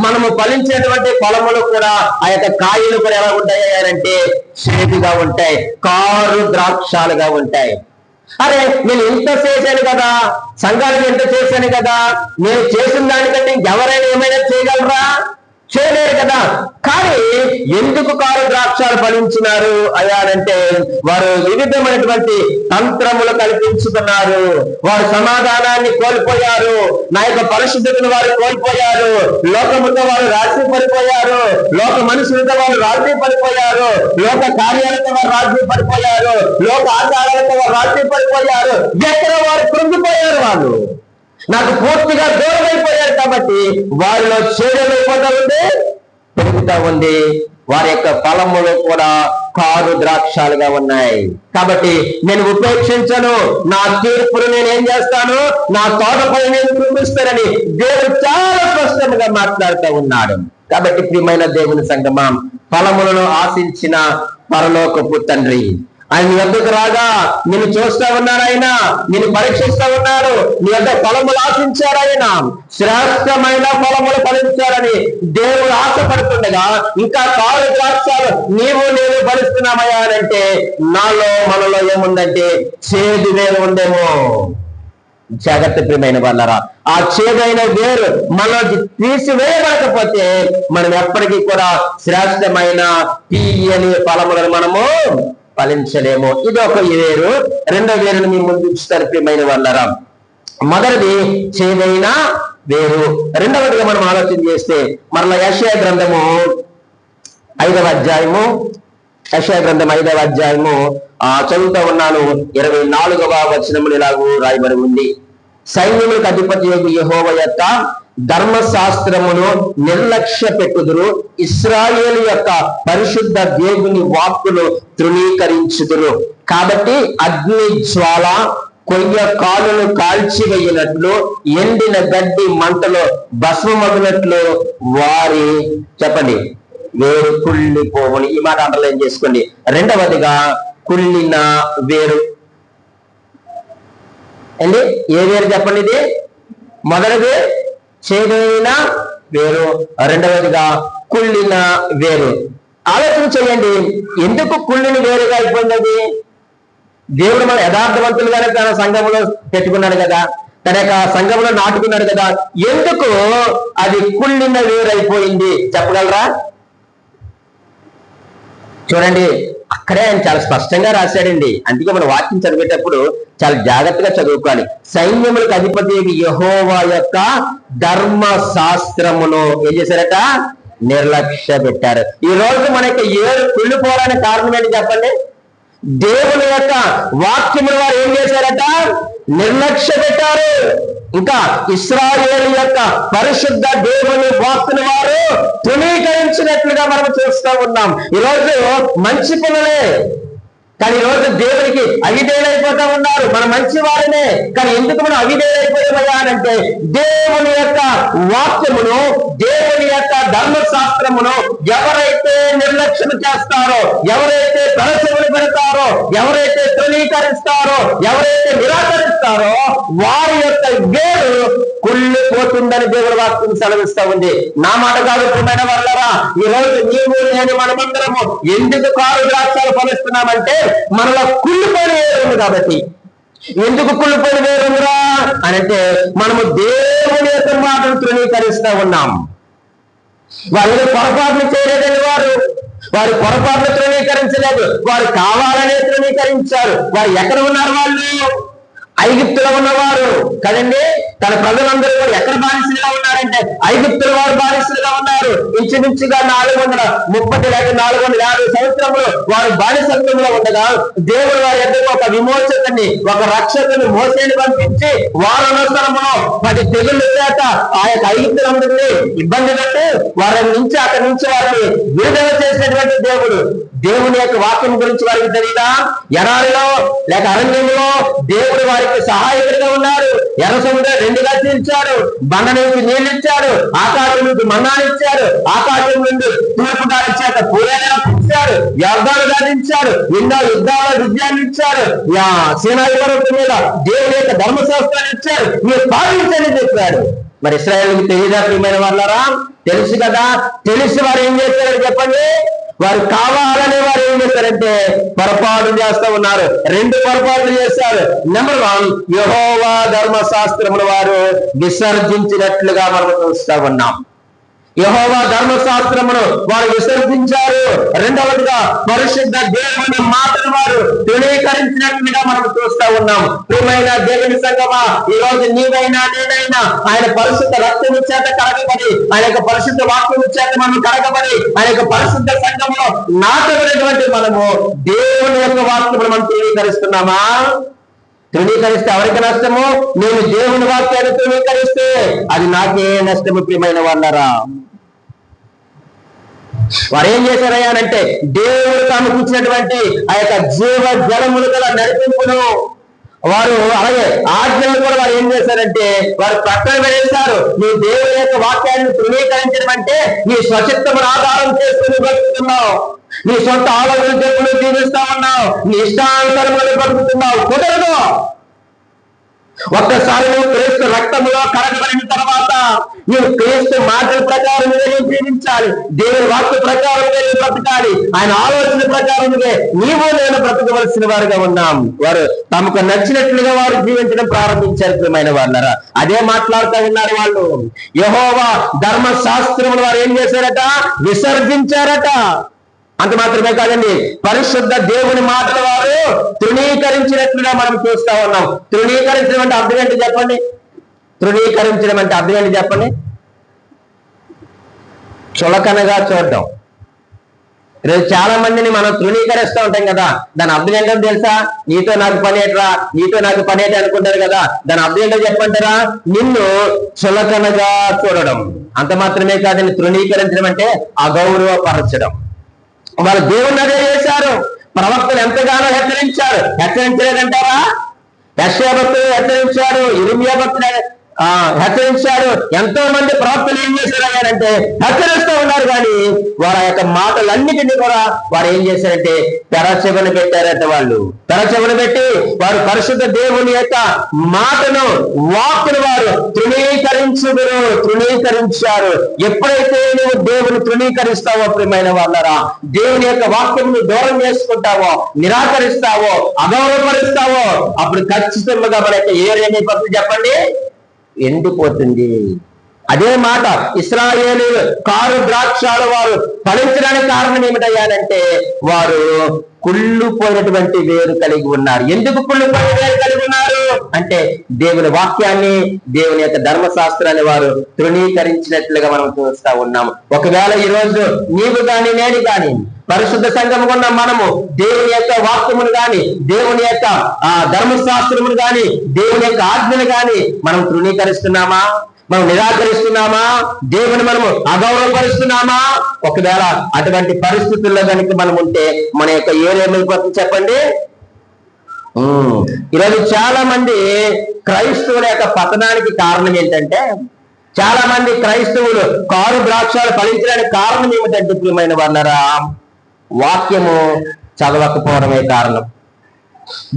మనము ఫలించేటువంటి ఫలములు కూడా, ఆ యొక్క కాయలు కూడా ఎలా ఉంటాయి అంటే చేదుగా ఉంటాయి, కారు ద్రాక్షాలుగా ఉంటాయి. అరే, నేను ఇంత చేశాను కదా, సంఘానికి ఎంత చేశాను కదా, నేను చేసిన దానికంటే ఎవరైనా ఏమైనా చేయగలరా? చేయలేరు కదా. కానీ ఎందుకు కారు ద్రాక్షాలు ఫలించినారు అయ్యారంటే వారు వివిధమైనటువంటి తంత్రములు కల్పించుకున్నారు. వారు సమాధానాన్ని కోల్పోయారు, నా యొక్క పరిశుద్ధతను వారు కోల్పోయారు, లోకముతో వారు రాజీ పడిపోయారు, లోక మనుషులతో వారు రాజీ పడిపోయారు, లోక కార్యాలతో వారు రాజీ పడిపోయారు, లోక ఆచారాలతో వారు రాజీ పడిపోయారు. ఎక్కడ వారు కృంగిపోయారు, వాళ్ళు నాకు పూర్తిగా దూరం అయిపోయారు. కాబట్టి వారిలో చేడమైపోతా ఉంది, పెరుగుతా ఉంది. వారి యొక్క ఫలములు కూడా కారు ద్రాక్షాలుగా ఉన్నాయి. కాబట్టి నేను ఉపేక్షించను, నా తీర్పును నేను ఏం చేస్తాను? నా తోటపై నేను చూపిస్తానని దేవుడు చాలా స్పష్టంగా మాట్లాడుతూ ఉన్నాడు. కాబట్టి ప్రియమైన దేవుని సంగమా, ఫలములను ఆశించిన పరలోకపు తండ్రి ఆయన వద్దకు రాగా నిన్ను చూస్తా ఉన్నాడు, ఆయన నిన్ను పరీక్షిస్తా ఉన్నాడు. నీ వద్ద ఫలములు ఆశించాడు, ఆయన శ్రేష్టమైన ఫలములు ఫలించాలని దేవుడు ఆశపడుతుండగా ఇంకా కారు ద్రాక్షాలు నీవు నేను ఫలిస్తున్నామయ్యా అంటే నాలో మనలో ఏముందంటే చేదు వేరు ఉందేమో. జాగ్రత్త ప్రియమైన వాళ్ళరా, ఆ చేదైన వేరు మనలో తీసివేయబడకపోతే మనం ఎప్పటికీ కూడా శ్రేష్టమైన తీయని ఫలములను మనము ఫలించలేము. ఇది ఒక వేరు. రెండో వేరును మీ ముందు ఉంచుతారు ప్రియమైన వాళ్ళరా. మొదటిది చేదైన వేరు. రెండవదిగా మనం ఆలోచన చేస్తే మరలా యెషయా గ్రంథము 5వ అధ్యాయము, యెషయా గ్రంథం 5వ అధ్యాయము చదువుతూ ఉన్నాను. 24వ వచనములు ఇలాగూ రాయబడి ఉంది. సైన్యములకు అధిపతి యెహోవా యొక్క ధర్మశాస్త్రమును నిర్లక్ష్య పెట్టుదురు, ఇశ్రాయేలు యొక్క పరిశుద్ధ దేవుని వాక్కును తృణీకరించుదురు. కాబట్టి అగ్ని జ్వాల కొయ్య కాలును కాల్చివేయినట్లు, ఎండిన గడ్డి మంటలో భస్మమగినట్లు వారి చెప్పండి వేరు కుళ్ళిపోవని. ఈ మాట అండర్లైన్ చేసుకోండి. రెండవదిగా కుళ్ళిన వేరు అండి. ఏ వేరు చెప్పండి? ఇది మొదటిది చేదైన వేరు, రెండవదిగా కుళ్ళిన వేరు. ఆలోచన చేయండి, ఎందుకు కుళ్ళిన వేరుగా అయిపోయింది? దేవుడు మన యథార్థవంతులుగానే తన సంఘంలో పెట్టుకున్నాడు కదా, తన యొక్క సంఘంలో నాటుకున్నాడు కదా, ఎందుకు అది కుళ్ళిన వేరు అయిపోయింది చెప్పగలరా? చూడండి, అక్కడే ఆయన చాలా స్పష్టంగా రాశాడండి. అందుకే మనం వాక్యం చదివేటప్పుడు చాలా జాగ్రత్తగా చదువుకోవాలి. సైన్యములకు అధిపతి యెహోవా యొక్క ధర్మశాస్త్రమును ఏం చేశారట? నిర్లక్ష్య పెట్టారు. ఈ రోజు మన యొక్క ఏడు కుళ్ళిపోవడానికి కారణం ఏంటి చెప్పండి? దేవుని యొక్క వాక్యమును వారు ఏం చేశారట? నిర్లక్ష్య పెట్టారు. ఇంకా ఇశ్రాయేలు యొక్క పరిశుద్ధ దేవుని వాక్కును వారు తృణీకరించినట్లుగా మనం చూస్తూ ఉన్నాం. ఈరోజు మంచి పిల్లలే, కానీ ఈరోజు దేవునికి అవిధేయులైపోతా ఉన్నారు. మన మంచి వారినే, కానీ ఎందుకు మనం అవిధేయులైపోయామయ్యా అంటే దేవుని యొక్క వాక్యమును, దేవుని యొక్క ధర్మశాస్త్రమును ఎవరైతే నిర్లక్ష్యం చేస్తారో, ఎవరైతే తలచెవులు పెడతారో, ఎవరైతే తృణీకరిస్తారో, ఎవరైతే నిరాకరిస్తారో వారి యొక్క వేరు కుళ్ళిపోతుందని దేవుడి వాక్యం సెలవిస్తా ఉంది. నా మాట కాదు ప్రియమైన వాళ్ళరా, ఈ రోజు నీవు నేను మనమందరము ఎందుకు కారు ద్రాక్షాలు ఫలిస్తున్నామంటే మనలో కుళ్ళిపోయిన వేరు ఉంది కాబట్టి. ఎందుకు కుళ్ళిపోయిన వేరు ఉందిరా అని అంటే మనము దేవుని యొక్క మాటను తృణీకరిస్తా ఉన్నాం. వాళ్ళు పొరపాట్లు చేయలేదని వారు పొరపాట్లు తృణీకరించలేదు, వారు కావాలనే తృణీకరించారు. వారు ఎక్కడ ఉన్నారు? వాళ్ళు ఐగుప్తులో ఉన్నవారు కదండి. తన ప్రజలందరూ కూడా ఎక్కడ బానిసలుగా ఉన్నారంటే ఐగుప్తుల వారు బానిసలుగా ఉన్నారు. ఇంచుమించుగా 430 లేక 450 సంవత్సరములు వారు బానిసత్వంలో ఉండగా దేవుడు వారి ఎద్దకు ఒక విమోచకుని, ఒక రక్షకుని మోసేని పంపించి వారు అనుసరములో 10 తెగుళ్ళ చేత ఆ యొక్క ఐగుప్తులందరినీ ఇబ్బంది పెట్టి వారి నుంచి అక్కడి నుంచి వారిని విడుదల చేసినటువంటి దేవుడు. దేవుని యొక్క వాక్యం గురించి వారికి తెలియదా? ఎడారిలో లేక అరణ్యంలో దేవుడు వారికి సహాయకుడిగా ఉన్నారు. ఎర్ర సముద్రం 2గా చీల్చాడు, బండ నుంచి నీళ్ళు ఇచ్చాడు, ఆకాశం నుంచి మన్నానిచ్చాడు, ఆకాశం నుండి తూర్పు గాలి చేత పూరేలా ఇచ్చాడు, యుద్ధాలు దాటించాడు, ఎన్నో యుద్ధాల విజయాన్ని ఇచ్చాడు. సీనాయి పర్వతం మీద దేవుని యొక్క ధర్మశాస్త్రాన్ని ఇచ్చాడు, మీరు పాటించని చెప్పాడు. మరి ఇశ్రాయేలుకి తెలియదా ప్రియమైన వాళ్ళారా? తెలుసు కదా. తెలిసి వారు ఏం చేశారు చెప్పండి? వారు కావాలని వారు ఏం చేశారంటే పొరపాటు చేస్తూ ఉన్నారు. 2 పొరపాట్లు చేశారు. నెంబర్ 1, యెహోవా ధర్మశాస్త్రమును వారు విసర్జించినట్లుగా మనం చూస్తూ ఉన్నాం. యెహోవా ధర్మశాస్త్రమును వారు విసర్జించారు. రెండవదిగా పరిశుద్ధ దేవుని మాటను వారు తృణీకరించినట్లుగా మనం చూస్తూ ఉన్నాం. ప్రియమైన దేవుని సంగమా, ఈ రోజు నీవైనా నేనైనా ఆయన పరిశుద్ధ రక్తము చేత కడగబడి, ఆయన యొక్క పరిశుద్ధ వాక్యము చేత మనం కడగబడి, ఆయన యొక్క పరిశుద్ధ సంఘంలో నాటబడినటువంటి మనము దేవుని యొక్క వాక్యమును మనం తృణీకరిస్తున్నామా? తృణీకరిస్తే ఎవరికి నష్టము? నేను దేవుని వాక్యాన్ని తృణీకరిస్తే అది నాకే నష్టము ప్రియమైన వాళ్ళరా. వారు ఏం చేశారయ్యా అంటే దేవుడు తాను ఇచ్చినటువంటి ఆ యొక్క జీవ జలములు గల నడిపింపును వారు అలాగే ఆజ్ఞలు కూడా వారు ఏం చేశారంటే వారు ప్రక్కన వేశారు. నీ దేవుని యొక్క వాక్యాన్ని తృణీకరించడం అంటే నీ స్వచిత్తమును ఆధారం చేసుకుని బతుకుతున్నావు, నీ సొంత ఆలోచన చెప్పులు జీవిస్తా ఉన్నావు, నీ ఇష్టానుసారములు బతుకుతున్నావు. కుదరదు. ఒక్కసారి నువ్వు క్రీస్తు రక్తములో కడగబడిన తర్వాత నువ్వు క్రీస్తు మాటల ప్రకారం జీవించాలి, దేవుని వాక్య ప్రకారం బ్రతకాలి, ఆయన ఆలోచన ప్రకారం నీవు నేను బ్రతకవలసిన వారుగా ఉన్నాం. వారు తమకు నచ్చినట్లుగా వారు జీవించడం ప్రారంభించారు ప్రియమైన వాళ్ళరా. అదే మాట్లాడుతూ ఉన్నారు వాళ్ళు. యెహోవా ధర్మశాస్త్రములు వారు ఏం చేశారట? విసర్జించారట. అంత మాత్రమే కాదండి, పరిశుద్ధ దేవుని మాటలు వారు తృణీకరించినట్లుగా మనం చూస్తా ఉన్నాం. తృణీకరించడం అంటే అర్థం ఏంటి చెప్పండి? తృణీకరించడం అంటే అర్థం ఏంటి చెప్పండి? చులకనగా చూడటం. ఈరోజు చాలా మందిని మనం తృణీకరిస్తూ ఉంటాం కదా, దాని అర్థం ఏంటో తెలుసా? నీతో నాకు పని ఏట్రా, నీతో నాకు పని ఏంటి అనుకుంటారు కదా, దాని అర్థం ఏంటో చెప్పంటారా? నిన్ను చులకనగా చూడడం. అంత మాత్రమే కాదండి, తృణీకరించడం అంటే అగౌరవపరచడం. వాళ్ళు దేవుని అదే చేశారు. ప్రవక్తలు ఎంతగానో హెచ్చరించారు. హెచ్చరించలేదంటారా? యెషయా భక్తుడు హెచ్చరించాడు, యిర్మీయా భక్తుడు హెచ్చరించాడు. ఎంతో మంది ప్రవక్తలు ఏం చేశారంటే హెచ్చరిస్తూ ఉన్నారు, కానీ వారి యొక్క మాటలన్నిటినీ కూడా వారు ఏం చేశారంటే తెరచెవిన పెట్టారట. వాళ్ళు తెరచెవిన పెట్టి వారు పరిశుద్ధ దేవుని యొక్క మాటను, వాక్కును వారు తృణీకరించారు. ఎప్పుడైతే నువ్వు దేవుని తృణీకరిస్తావో ప్రియమైన వాళ్ళరా, దేవుని యొక్క వాక్యమును దూరం చేసుకుంటావో, నిరాకరిస్తావో, అగౌరవపరుస్తావో, అప్పుడు ఖచ్చితంగా మన యొక్క ఏమైపోతుంది చెప్పండి, ఎండిపోతుంది. అదే మాట ఇశ్రాయేలు కారు ద్రాక్షాల వారు ఫలించడానికి కారణం ఏమిటయ్యానంటే వారు కుళ్ళిపోయినటువంటి వేరు కలిగి ఉన్నారు. ఎందుకు కుళ్ళిపోయిన వేరు కలిగి ఉన్నారు అంటే దేవుని వాక్యాన్ని, దేవుని యొక్క ధర్మశాస్త్రాన్ని వారు తృణీకరించినట్లుగా మనం చూస్తా ఉన్నాము. ఒకవేళ ఈ రోజు నీవు గాని నేను గాని పరిశుద్ధ సంఘం ఉన్న మనము దేవుని యొక్క వాక్యమును గాని, దేవుని యొక్క ధర్మశాస్త్రమును గాని, దేవుని యొక్క ఆజ్ఞను గాని మనం తృణీకరిస్తున్నామా? మనం నిరాకరిస్తున్నామా? దేవుని మనము అగౌరవపరుస్తున్నామా? ఒకవేళ అటువంటి పరిస్థితుల్లో కనుక మనం ఉంటే మన యొక్క ఏమైపోతుంది చెప్పండి. ఈరోజు చాలా మంది క్రైస్తవుల యొక్క పతనానికి కారణం ఏంటంటే, చాలా మంది క్రైస్తవులు కారు ద్రాక్షాలు ఫలించడానికి కారణం ఏమిటంటే ప్రియమైన వాళ్ళరా, వాక్యము చదవకపోవడమే కారణం.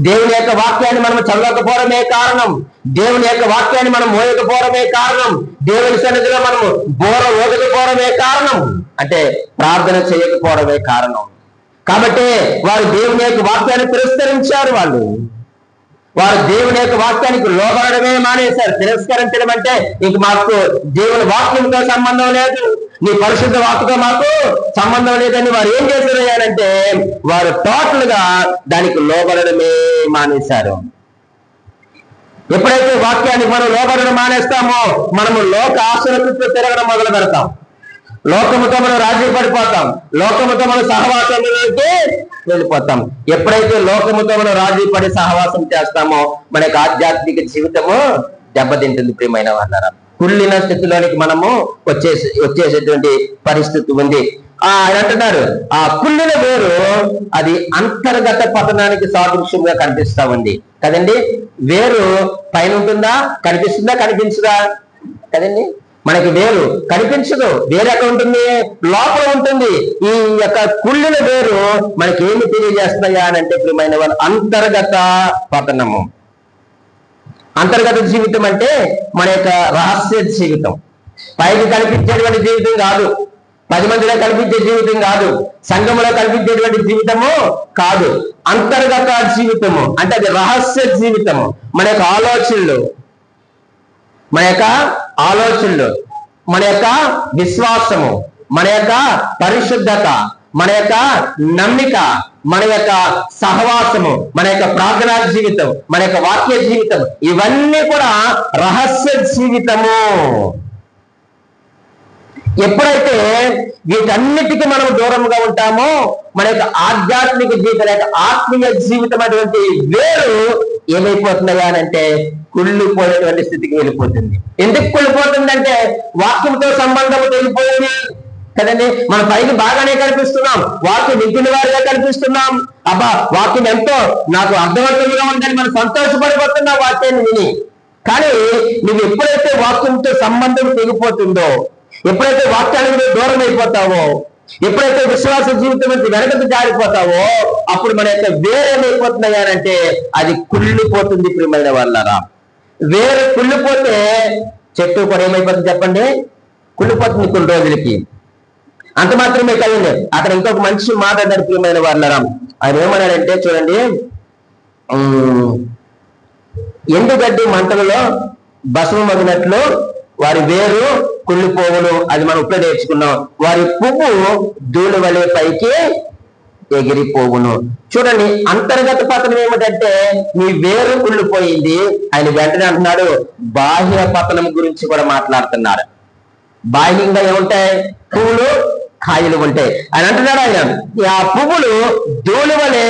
దేవుని యొక్క వాక్యాన్ని మనం చదవకపోవడమే కారణం. దేవుని యొక్క వాక్యాన్ని మనం మోయకపోవడమే కారణం. దేవుని సన్నిధిలో మనము బోర ఊగకపోవడమే కారణం. అంటే ప్రార్థన చేయకపోవడమే కారణం. కాబట్టి వారు దేవుని యొక్క వాక్యాన్ని తిరస్కరించారు. వారు దేవుని యొక్క వాక్యానికి లోబడమే మానేశారు. తిరస్కరించడం అంటే ఇంక మాకు దేవుని వాక్యంతో సంబంధం లేదు, నీ పరిశుద్ధ వాక్కుతో మాకు సంబంధం లేదని వారు ఏం చేశారంటే వారు టోటల్ గా దానికి లోబడమే మానేశారు. ఎప్పుడైతే వాక్యానికి మనం లోబడడం మానేస్తామో మనము లోక ఆశల చుట్టూ తిరగడం మొదలు పెడతాం. లోకముతో మనం రాజీ పడిపోతాం. లోకముతో మనం సహవాసంలోకి వెళ్ళిపోతాం. ఎప్పుడైతే లోకముతో మనం రాజీ పడి సహవాసం చేస్తామో మన యొక్క ఆధ్యాత్మిక జీవితము దెబ్బతింటుంది ప్రియమైన వాళ్ళారా. కుళ్ళిన స్థితిలోనికి మనము వచ్చేసేటువంటి పరిస్థితి ఉంది. ఆయన అంటున్నారు, ఆ కుళ్ళిన వేరు అది అంతర్గత పతనానికి సాదృశ్యంగా కనిపిస్తా ఉంది కదండి. వేరు పైన ఉంటుందా, కనిపిస్తుందా, కనిపించదా కదండి. మనకి వేరు కనిపించదు, వేరు ఎక్కడ ఉంటుంది, లోపల ఉంటుంది. ఈ యొక్క కుళ్ళిన వేరు మనకి ఏమి తెలియజేస్తున్నాయా అని అంటే ప్రియమైన వాళ్ళు అంతర్గత పతనము. అంతర్గత జీవితం అంటే మన యొక్క రహస్య జీవితం, పైకి కనిపించేటువంటి జీవితం కాదు, 10 మందిలో కనిపించే జీవితం కాదు, సంఘములో కనిపించేటువంటి జీవితము కాదు. అంతర్గత జీవితము అంటే అది రహస్య జీవితము. మన యొక్క ఆలోచనలు, మన యొక్క విశ్వాసము, మన యొక్క పరిశుద్ధత, మన యొక్క నమ్మిక, మన యొక్క సహవాసము, మన యొక్క ప్రార్థనా జీవితం, మన యొక్క వాక్య జీవితం, ఇవన్నీ కూడా రహస్య జీవితము. ఎప్పుడైతే వీటన్నిటికీ మనం దూరంగా ఉంటామో మన యొక్క ఆధ్యాత్మిక జీవితం, ఆత్మీయ జీవితం అటువంటి వేరు ఏమైపోతున్నాయా అంటే కుళ్ళిపోయేటువంటి స్థితికి వెళ్ళిపోతుంది. ఎందుకు కుళ్ళిపోతుందంటే వాక్యంతో సంబంధం వెళ్ళిపోయింది కదండి. మన పైకి బాగానే కనిపిస్తున్నాం, వాక్యం వింటున్న వారిగా కనిపిస్తున్నాం. అబ్బా వాక్యం ఎంతో నాకు అర్థవంతంగా ఉందని మనం సంతోషపడిపోతున్నాం వాక్యాన్ని విని. కానీ నువ్వు ఎప్పుడైతే వాక్యంతో సంబంధం తెగిపోతుందో, ఎప్పుడైతే వాక్యానికి దూరం అయిపోతావో, ఎప్పుడైతే విశ్వాస జీవితం నుంచి వెనకకు జారిపోతావో అప్పుడు మన యొక్క వేరేమైపోతున్నాయనంటే అది కుళ్ళిపోతుంది ప్రియమైన వాళ్ళరా. వేరు కుళ్ళిపోతే చెట్టు కూడా ఏమైపోతుంది చెప్పండి, కుళ్ళిపోతుంది కొన్ని రోజులకి. అంత మాత్రమే కదండి. అక్కడ ఇంకొక మంచి మాట్లాడారు ప్రియమైన వాళ్ళరా. ఆయన ఏమన్నాడంటే చూడండి, ఎండుగడ్డి మంటలలో భస్మం మగినట్లు వారి వేరు కుళ్ళిపోవును, అది మనం ఇప్పుడే నేర్చుకున్నాం. వారి పువ్వు ధూళి వలె పైకి ఎగిరిపోవును. చూడండి, అంతర్గత పతనం ఏమిటంటే నీ వేరు కుళ్ళిపోయింది. ఆయన వెంటనే అంటున్నాడు బాహ్య పతనం గురించి కూడా మాట్లాడుతున్నారు. బాహ్యంగా ఏముంటాయి, పువ్వులు కాయలు ఉంటాయి. ఆయన అంటున్నాడు, ఆయన ఆ పువ్వులు ధూళి వలె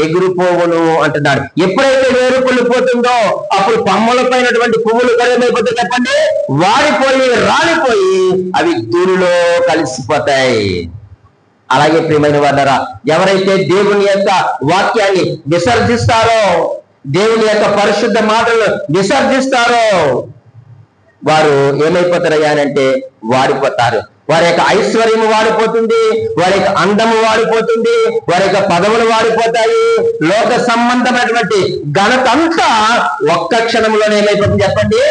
ఎగిరిపోవును అంటున్నాడు. ఎప్పుడైతే వేరు కుళ్ళిపోతుందో అప్పుడు కొమ్మల పైనటువంటి పువ్వులు ఏమైపోతాయి చెప్పండి, వాడిపోయి రాలిపోయి అవి ధూళిలో కలిసిపోతాయి. అలాగే ప్రియమైన వాళ్ళరా, ఎవరైతే దేవుని యొక్క వాక్యాన్ని విసర్జిస్తారో, దేవుని యొక్క పరిశుద్ధ మాటలను విసర్జిస్తారో, వారు ఏమైపోతారయ్యా అంటే వాడిపోతారు. వారి యొక్క ఐశ్వర్యము వాడిపోతుంది, వారి యొక్క అందము వాడిపోతుంది, వారి యొక్క పదవులు వాడిపోతాయి. లోక సంబంధమైనటువంటి ఘనత అంతా ఒక్క క్షణంలోనే ఏమైపోతుంది చెప్పండి,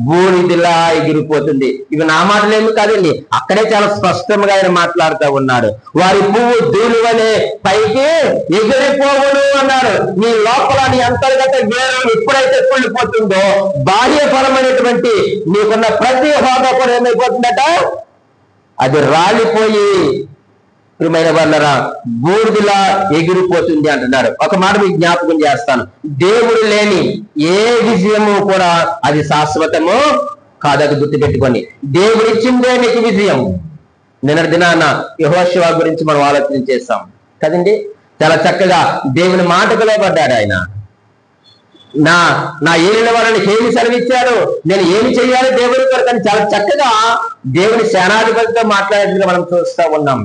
బూడిదిలా ఎగిరిపోతుంది. ఇవి నా మాటలేమి కాదండి, అక్కడే చాలా స్పష్టంగా ఆయన మాట్లాడుతూ ఉన్నాడు. వారి పువ్వు ధూళివలే పైకి ఎగిరిపోవును అన్నాడు. నీ లోపల నీ అంతర్గత వేరు ఎప్పుడైతే కుళ్ళిపోతుందో బాహ్య పరమైనటువంటి నీకున్న ప్రతి హోదా కూడా ఏమైపోతుందట, అది రాలిపోయి ప్రియమైన వాళ్ళరా బూడిదిలా ఎగిరిపోతుంది అంటున్నాడు. ఒక మాట మీకు జ్ఞాపకం చేస్తాను, దేవుడు లేని ఏ విజయము కూడా అది శాశ్వతము కాదు. అది గుర్తుపెట్టుకోండి. దేవుడు ఇచ్చిందే నీకు విజయం. నిన్న దినాన యెహోషువ గురించి మనం ఆలోచన చేస్తాం కదండి. చాలా చక్కగా దేవుని మాటకు లోబడ్డాడు ఆయన. నా ఏలిన వారిని ఏమి సెలవిచ్చాడు, నేను ఏమి చేయాలి దేవుడి కొరకు అని చాలా చక్కగా దేవుని సేనాధిపతితో మాట్లాడేట్టుగా మనం చూస్తూ ఉన్నాం.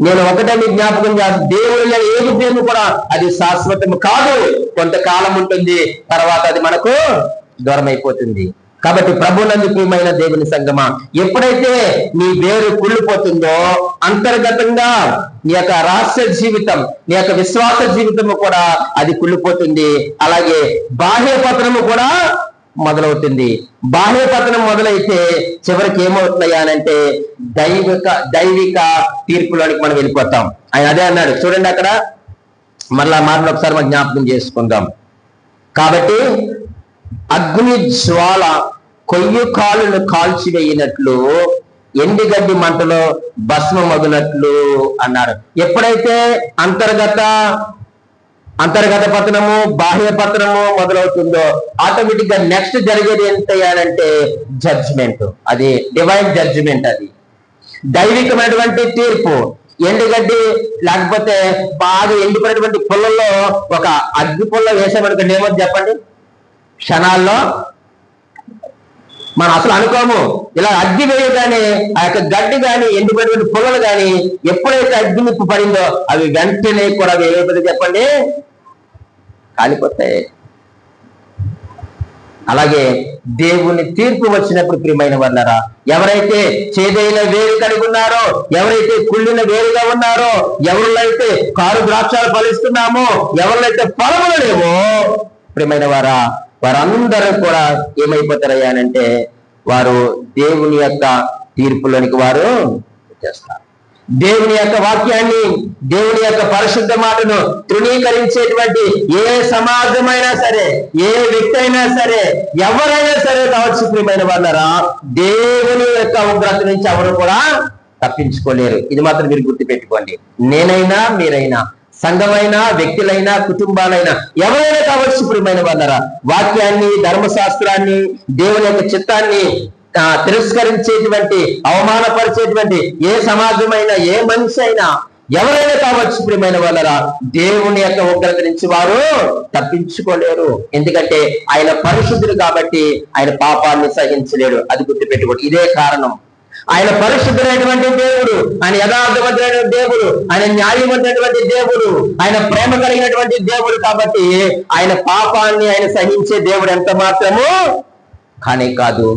నేను ఒకటే మీ జ్ఞాపకం చేస్తాను, దేవుడు ఏ విజయం కూడా అది శాశ్వతం కాదు, కొంతకాలం ఉంటుంది, తర్వాత అది మనకు దూరం అయిపోతుంది. కాబట్టి ప్రభునందు ప్రియమైన దేవుని సంగమా, ఎప్పుడైతే నీ వేరు కుళ్ళిపోతుందో అంతర్గతంగా నీ యొక్క రహస్య జీవితం, నీ యొక్క విశ్వాస జీవితము కూడా అది కుళ్ళిపోతుంది. అలాగే బాహ్య పతనము కూడా మొదలవుతుంది. బాహ్య పతనం మొదలైతే చివరికి ఏమవుతున్నాయానంటే దైవిక తీర్పులోనికి మనం వెళ్ళిపోతాం. ఆయన అదే అన్నాడు చూడండి, అక్కడ మళ్ళా మాటలు ఒకసారి మనం జ్ఞాపకం చేసుకుందాం. కాబట్టి అగ్ని జ్వాల కొయ్య కాలును కాల్చివేయినట్లు ఎండిగడ్డి మంటలో భస్మమగునట్లు అన్నారు. ఎప్పుడైతే అంతర్గత పతనము బాహ్య పతనము మొదలవుతుందో ఆటోమేటిక్ గా నెక్స్ట్ జరిగేది ఏంటంటే జడ్జిమెంట్. అది డివైన్ జడ్జిమెంట్, అది దైవికమైనటువంటి తీర్పు. ఎండుగడ్డి లేకపోతే బాగా ఎండిపోయినటువంటి పుల్లల్లో ఒక అగ్గి పుల్ల వేసామనుకోండి, ఏమో చెప్పండి, క్షణాల్లో మనం అసలు అనుకోము. ఇలా అగ్గి వేయగానే ఆ యొక్క గడ్డి కానీ ఎండిపోయినటువంటి పుల్లలు కానీ ఎప్పుడైతే అగ్గి నిప్పు పడిందో అవి వెంటనే కూడా ఏమైపోతే చెప్పండి, కాలిపోతాయి. అలాగే దేవుని తీర్పు వచ్చినప్పుడు ప్రియమైన వాళ్ళరా, ఎవరైతే చేదైన వేరు కలిగి ఉన్నారో, ఎవరైతే కుళ్ళిన వేరుగా ఉన్నారో, ఎవరినైతే కారు ద్రాక్షాలు ఫలిస్తున్నామో, ఎవరినైతే ఫలములు లేవో ప్రియమైన వారా, వారందరూ కూడా ఏమైపోతారయ్యానంటే వారు దేవుని యొక్క తీర్పులోనికి వారు చేస్తారు. దేవుని యొక్క వాక్యాన్ని, దేవుని యొక్క పరిశుద్ధ మాటను తృణీకరించేటువంటి ఏ సమాజమైనా సరే, ఏ వ్యక్తి అయినా సరే, ఎవరైనా సరే కావచ్చు ప్రియమైన వాళ్ళరా, దేవుని యొక్క ఉగ్రత నుంచి ఎవరు కూడా తప్పించుకోలేరు. ఇది మాత్రం మీరు గుర్తుపెట్టుకోండి. నేనైనా మీరైనా, సంఘమైనా, వ్యక్తులైనా, కుటుంబాలైనా, ఎవరైనా కావచ్చు ప్రియమైన వాళ్ళరా, వాక్యాన్ని, ధర్మశాస్త్రాన్ని, దేవుని యొక్క చిత్తాన్ని తిరస్కరించేటువంటి, అవమానపరిచేటువంటి ఏ సమాజమైనా, ఏ మనిషి అయినా, ఎవరైనా కావచ్చు ప్రియమైన వాళ్ళరా, దేవుని యొక్క ఉగ్రత నుంచి వారు తప్పించుకోలేరు. ఎందుకంటే ఆయన పరిశుద్ధుడు కాబట్టి ఆయన పాపాన్ని సహించలేడు. అది గుర్తుపెట్టుకోండి. ఇదే కారణం. ఆయన పరిశుద్ధుడైనటువంటి దేవుడు, ఆయన యథార్థవంతుడైన దేవుడు, ఆయన న్యాయవంతుడైనటువంటి దేవుడు, ఆయన ప్రేమ కలిగినటువంటి దేవుడు కాబట్టి ఆయన పాపాన్ని ఆయన సహించే దేవుడు ఎంత మాత్రము కానే కాదు.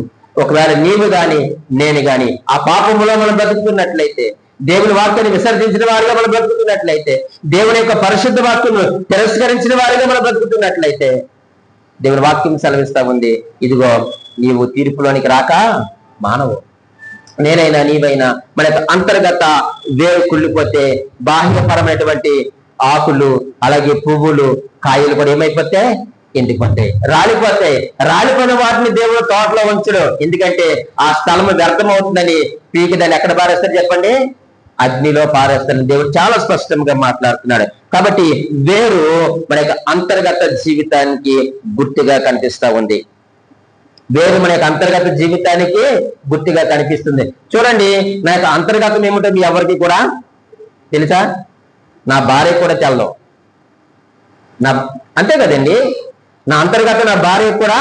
ఒకవేళ నీవు గాని నేను గాని ఆ పాపములో మనం బ్రతుకుతున్నట్లయితే, దేవుని వాక్యాన్ని విసర్జించిన వారిగా మనం బ్రతుకుతున్నట్లయితే, దేవుని యొక్క పరిశుద్ధ వాక్యము తిరస్కరించిన వారిగా మనం బ్రతుకుతున్నట్లయితే, దేవుని వాక్యం సెలవిస్తా ఉంది, ఇదిగో నీవు తీర్పులోనికి రాక మానవు. నేనైనా నీవైనా మన యొక్క అంతర్గత వేరు కుళ్ళిపోతే బాహ్యపరమైనటువంటి ఆకులు, అలాగే పువ్వులు, కాయలు కూడా ఏమైపోతే ఎండిపోతాయి, రాలిపోతాయి. రాలిపోయిన వాటిని దేవుడు తోటలో ఉంచడు. ఎందుకంటే ఆ స్థలం వ్యర్థమవుతుందని పీకి దాన్ని ఎక్కడ పారేస్తారు చెప్పండి, అగ్నిలో పారేస్తారని దేవుడు చాలా స్పష్టంగా మాట్లాడుతున్నాడు. కాబట్టి వేరు మన యొక్క అంతర్గత జీవితానికి గుర్తుగా కనిపిస్తా ఉంది. వేరు మన యొక్క అంతర్గత జీవితానికి గుర్తుగా కనిపిస్తుంది. చూడండి, నా యొక్క అంతర్గతం ఏమిటో మీ ఎవరికి కూడా తెలుసా? నా భార్య కూడా తెలదు. అంతే కదండి, నా అంతర్గత నా భార్య కూడా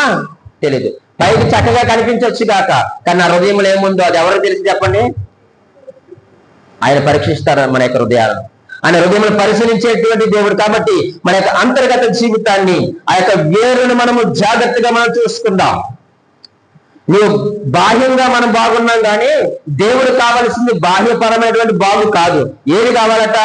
తెలీదు. పైకి చక్కగా కనిపించవచ్చు కాక, కానీ నా హృదయంలో ఏముందో అది ఎవరికి తెలిసి చెప్పండి? ఆయన పరీక్షిస్తారు మన యొక్క హృదయాలను. ఆయన హృదయంలో పరిశీలించేటువంటి దేవుడు కాబట్టి మన యొక్క అంతర్గత జీవితాన్ని, ఆ యొక్క వేరును మనము జాగ్రత్తగా మనం చూసుకుందాం. నువ్వు బాహ్యంగా మనం బాగున్నాం కానీ దేవుడు కావాల్సింది బాహ్యపరమైనటువంటి బాగు కాదు. ఏది కావాలట?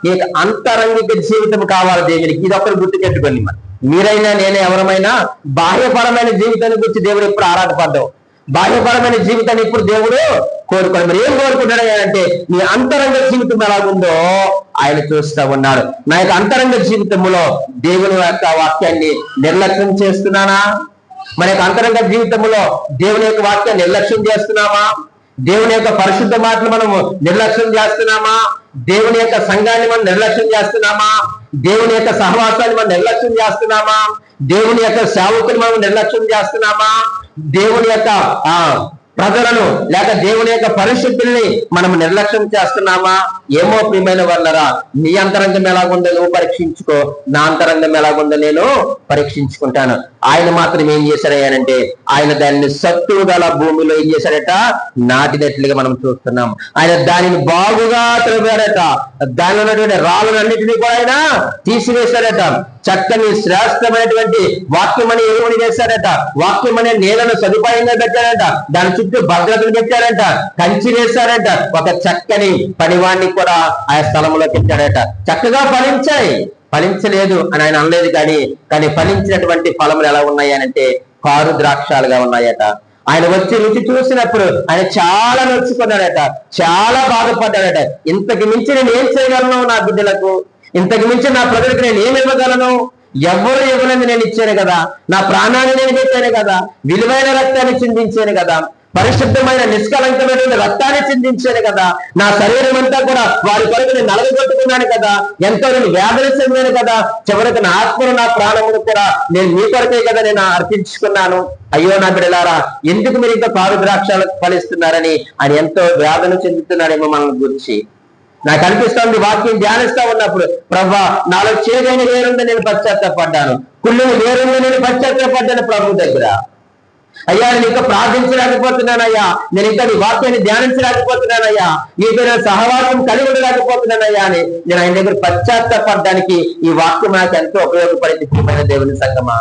నీకు అంతరంగిక జీవితం కావాలి దేవునికి. ఇది ఒక్కరు గుర్తుపెట్టుకోండి. మీరైనా నేనే ఎవరమైనా బాహ్యపరమైన జీవితాన్ని గురించి దేవుడు ఎప్పుడు ఆరాటపడ్డావు. బాహ్యపరమైన జీవితాన్ని ఇప్పుడు దేవుడు కోరుకోడు. మరి ఏం కోరుకుంటాడు అంటే నీ అంతరంగ జీవితం ఎలాగుందో ఆయన చూస్తూ ఉన్నాడు. నా యొక్క అంతరంగ జీవితంలో దేవుని యొక్క వాక్యాన్ని నిర్లక్ష్యం చేస్తున్నానా? మన యొక్క అంతరంగ జీవితంలో దేవుని యొక్క వాక్యాన్ని నిర్లక్ష్యం చేస్తున్నామా? దేవుని యొక్క పరిశుద్ధ మాటలు మనము నిర్లక్ష్యం చేస్తున్నామా? దేవుని యొక్క సంఘాన్ని మనం నిర్లక్ష్యం చేస్తున్నామా? దేవుని యొక్క సహవాసాన్ని మనం నిర్లక్ష్యం చేస్తున్నామా? దేవుని యొక్క సేవకుని మనం నిర్లక్ష్యం చేస్తున్నామా? దేవుని యొక్క ప్రజలను లేక దేవుని యొక్క పరిశుద్ధుల్ని మనం నిర్లక్ష్యం చేస్తున్నామా? ఏమో ప్రియమైన వాళ్ళరా, నీ అంతరంగం ఎలాగుందో నువ్వు పరీక్షించుకో, నా అంతరంగం ఎలాగుందో నేను పరీక్షించుకుంటాను. ఆయన మాత్రం ఏం చేశాడంటే ఆయన దానిని సత్తువు గల భూమిలో ఏం చేశాడట? నాటినట్లుగా మనం చూస్తున్నాం. ఆయన దానిని బాగుగా త్రవ్వాడట. దానిలో ఉన్నటువంటి రాళ్ళన్నింటినీ కూడా ఆయన తీసివేశాడట. చక్కని శ్రేష్టమైనటువంటి వాక్యం అనే ఎరువుని వేశాడట. వాక్యం అనే నేలను సదుపాయంగా పెట్టాడట. దాని చుట్టూ భద్రతను పెట్టాడంట. కంచి వేశాడంట. ఒక చక్కని పనివాణ్ణి కూడా ఆ స్థలంలో పెట్టాడట. చక్కగా ఫలించలేదు అని ఆయన అనలేదు. కానీ ఫలించినటువంటి ఫలములు ఎలా ఉన్నాయి అంటే కారు ద్రాక్షాలుగా ఉన్నాయట. ఆయన వచ్చి రుచి చూసినప్పుడు ఆయన చాలా నొచ్చుకున్నాడట, చాలా బాధపడ్డాడట. ఇంతకు మించి నేను ఏం చేయగలను నా బిడ్డలకు? ఇంతకు మించి నా ప్రజలకు నేను ఏమి ఇవ్వగలను? ఎవరు ఇవ్వలేదు, నేను ఇచ్చాను కదా. నా ప్రాణాన్ని నేను పెట్టాను కదా. విలువైన రక్తాన్ని చిందించాను కదా. పరిశుద్ధమైన నిష్కలంకమైనటువంటి రక్తాన్ని చిందించాను కదా. నా శరీరం అంతా కూడా వారి కొరకు నేను నలగొట్టుకున్నాను కదా. ఎంతో నేను వేదన చెందాను కదా. చివరికి నా ఆత్మను నా ప్రాణమును కూడా నేను మీ కొరకే కదా నేను అర్పించుకున్నాను. అయ్యో నా బిడ్డలారా, ఎందుకు మీరు ఇంకా కారు ద్రాక్షాలు ఫలిస్తున్నారని ఆయన ఎంతో వేదన చెందుతున్నాడేమో మనల్ని గురించి నాకు అనిపిస్తుంది. వాక్యం ధ్యానిస్తా ఉన్నప్పుడు, ప్రభా నాలో చేదైన వేరుందని నేను పశ్చాత్తపడ్డాను, కుళ్ళని వేరుందని నేను పశ్చాత్తపడ్డాను ప్రభు దగ్గర. అయ్యా నేను ఇంకా ప్రార్థించలేకపోతున్నానయ్యా, నేను ఇంకా నీ వాక్యాన్ని ధ్యానించలేకపోతున్నానయ్యా, నీతో నేను సహవాసం కలిగి ఉండలేకపోతున్నానయ్యా అని నేను ఆయన దగ్గర పశ్చాత్తపడడానికి ఈ వాక్యం నాకు ఎంతో ఉపయోగపడింది. ప్రియమైన దేవుని సంగమా,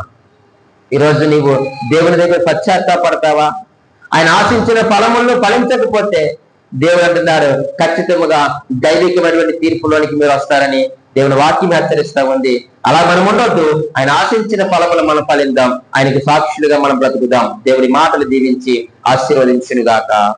ఈరోజు నీవు దేవుని దగ్గర పశ్చాత్తాపడతావా? ఆయన ఆశించిన ఫలములను ఫలించకపోతే దేవుడు అంటున్నారు ఖచ్చితంగా దైవికమైనటువంటి తీర్పులోనికి మీరు వస్తారని దేవుని వాక్యం హెచ్చరిస్తా ఉంది. అలా మనం ఉండొద్దు. ఆయన ఆశించిన ఫలములు మనం ఫలిద్దాం. ఆయనకి సాక్షులుగా మనం బ్రతుకుదాం. దేవుడి మాటలు దీవించి ఆశీర్వదించును గాక.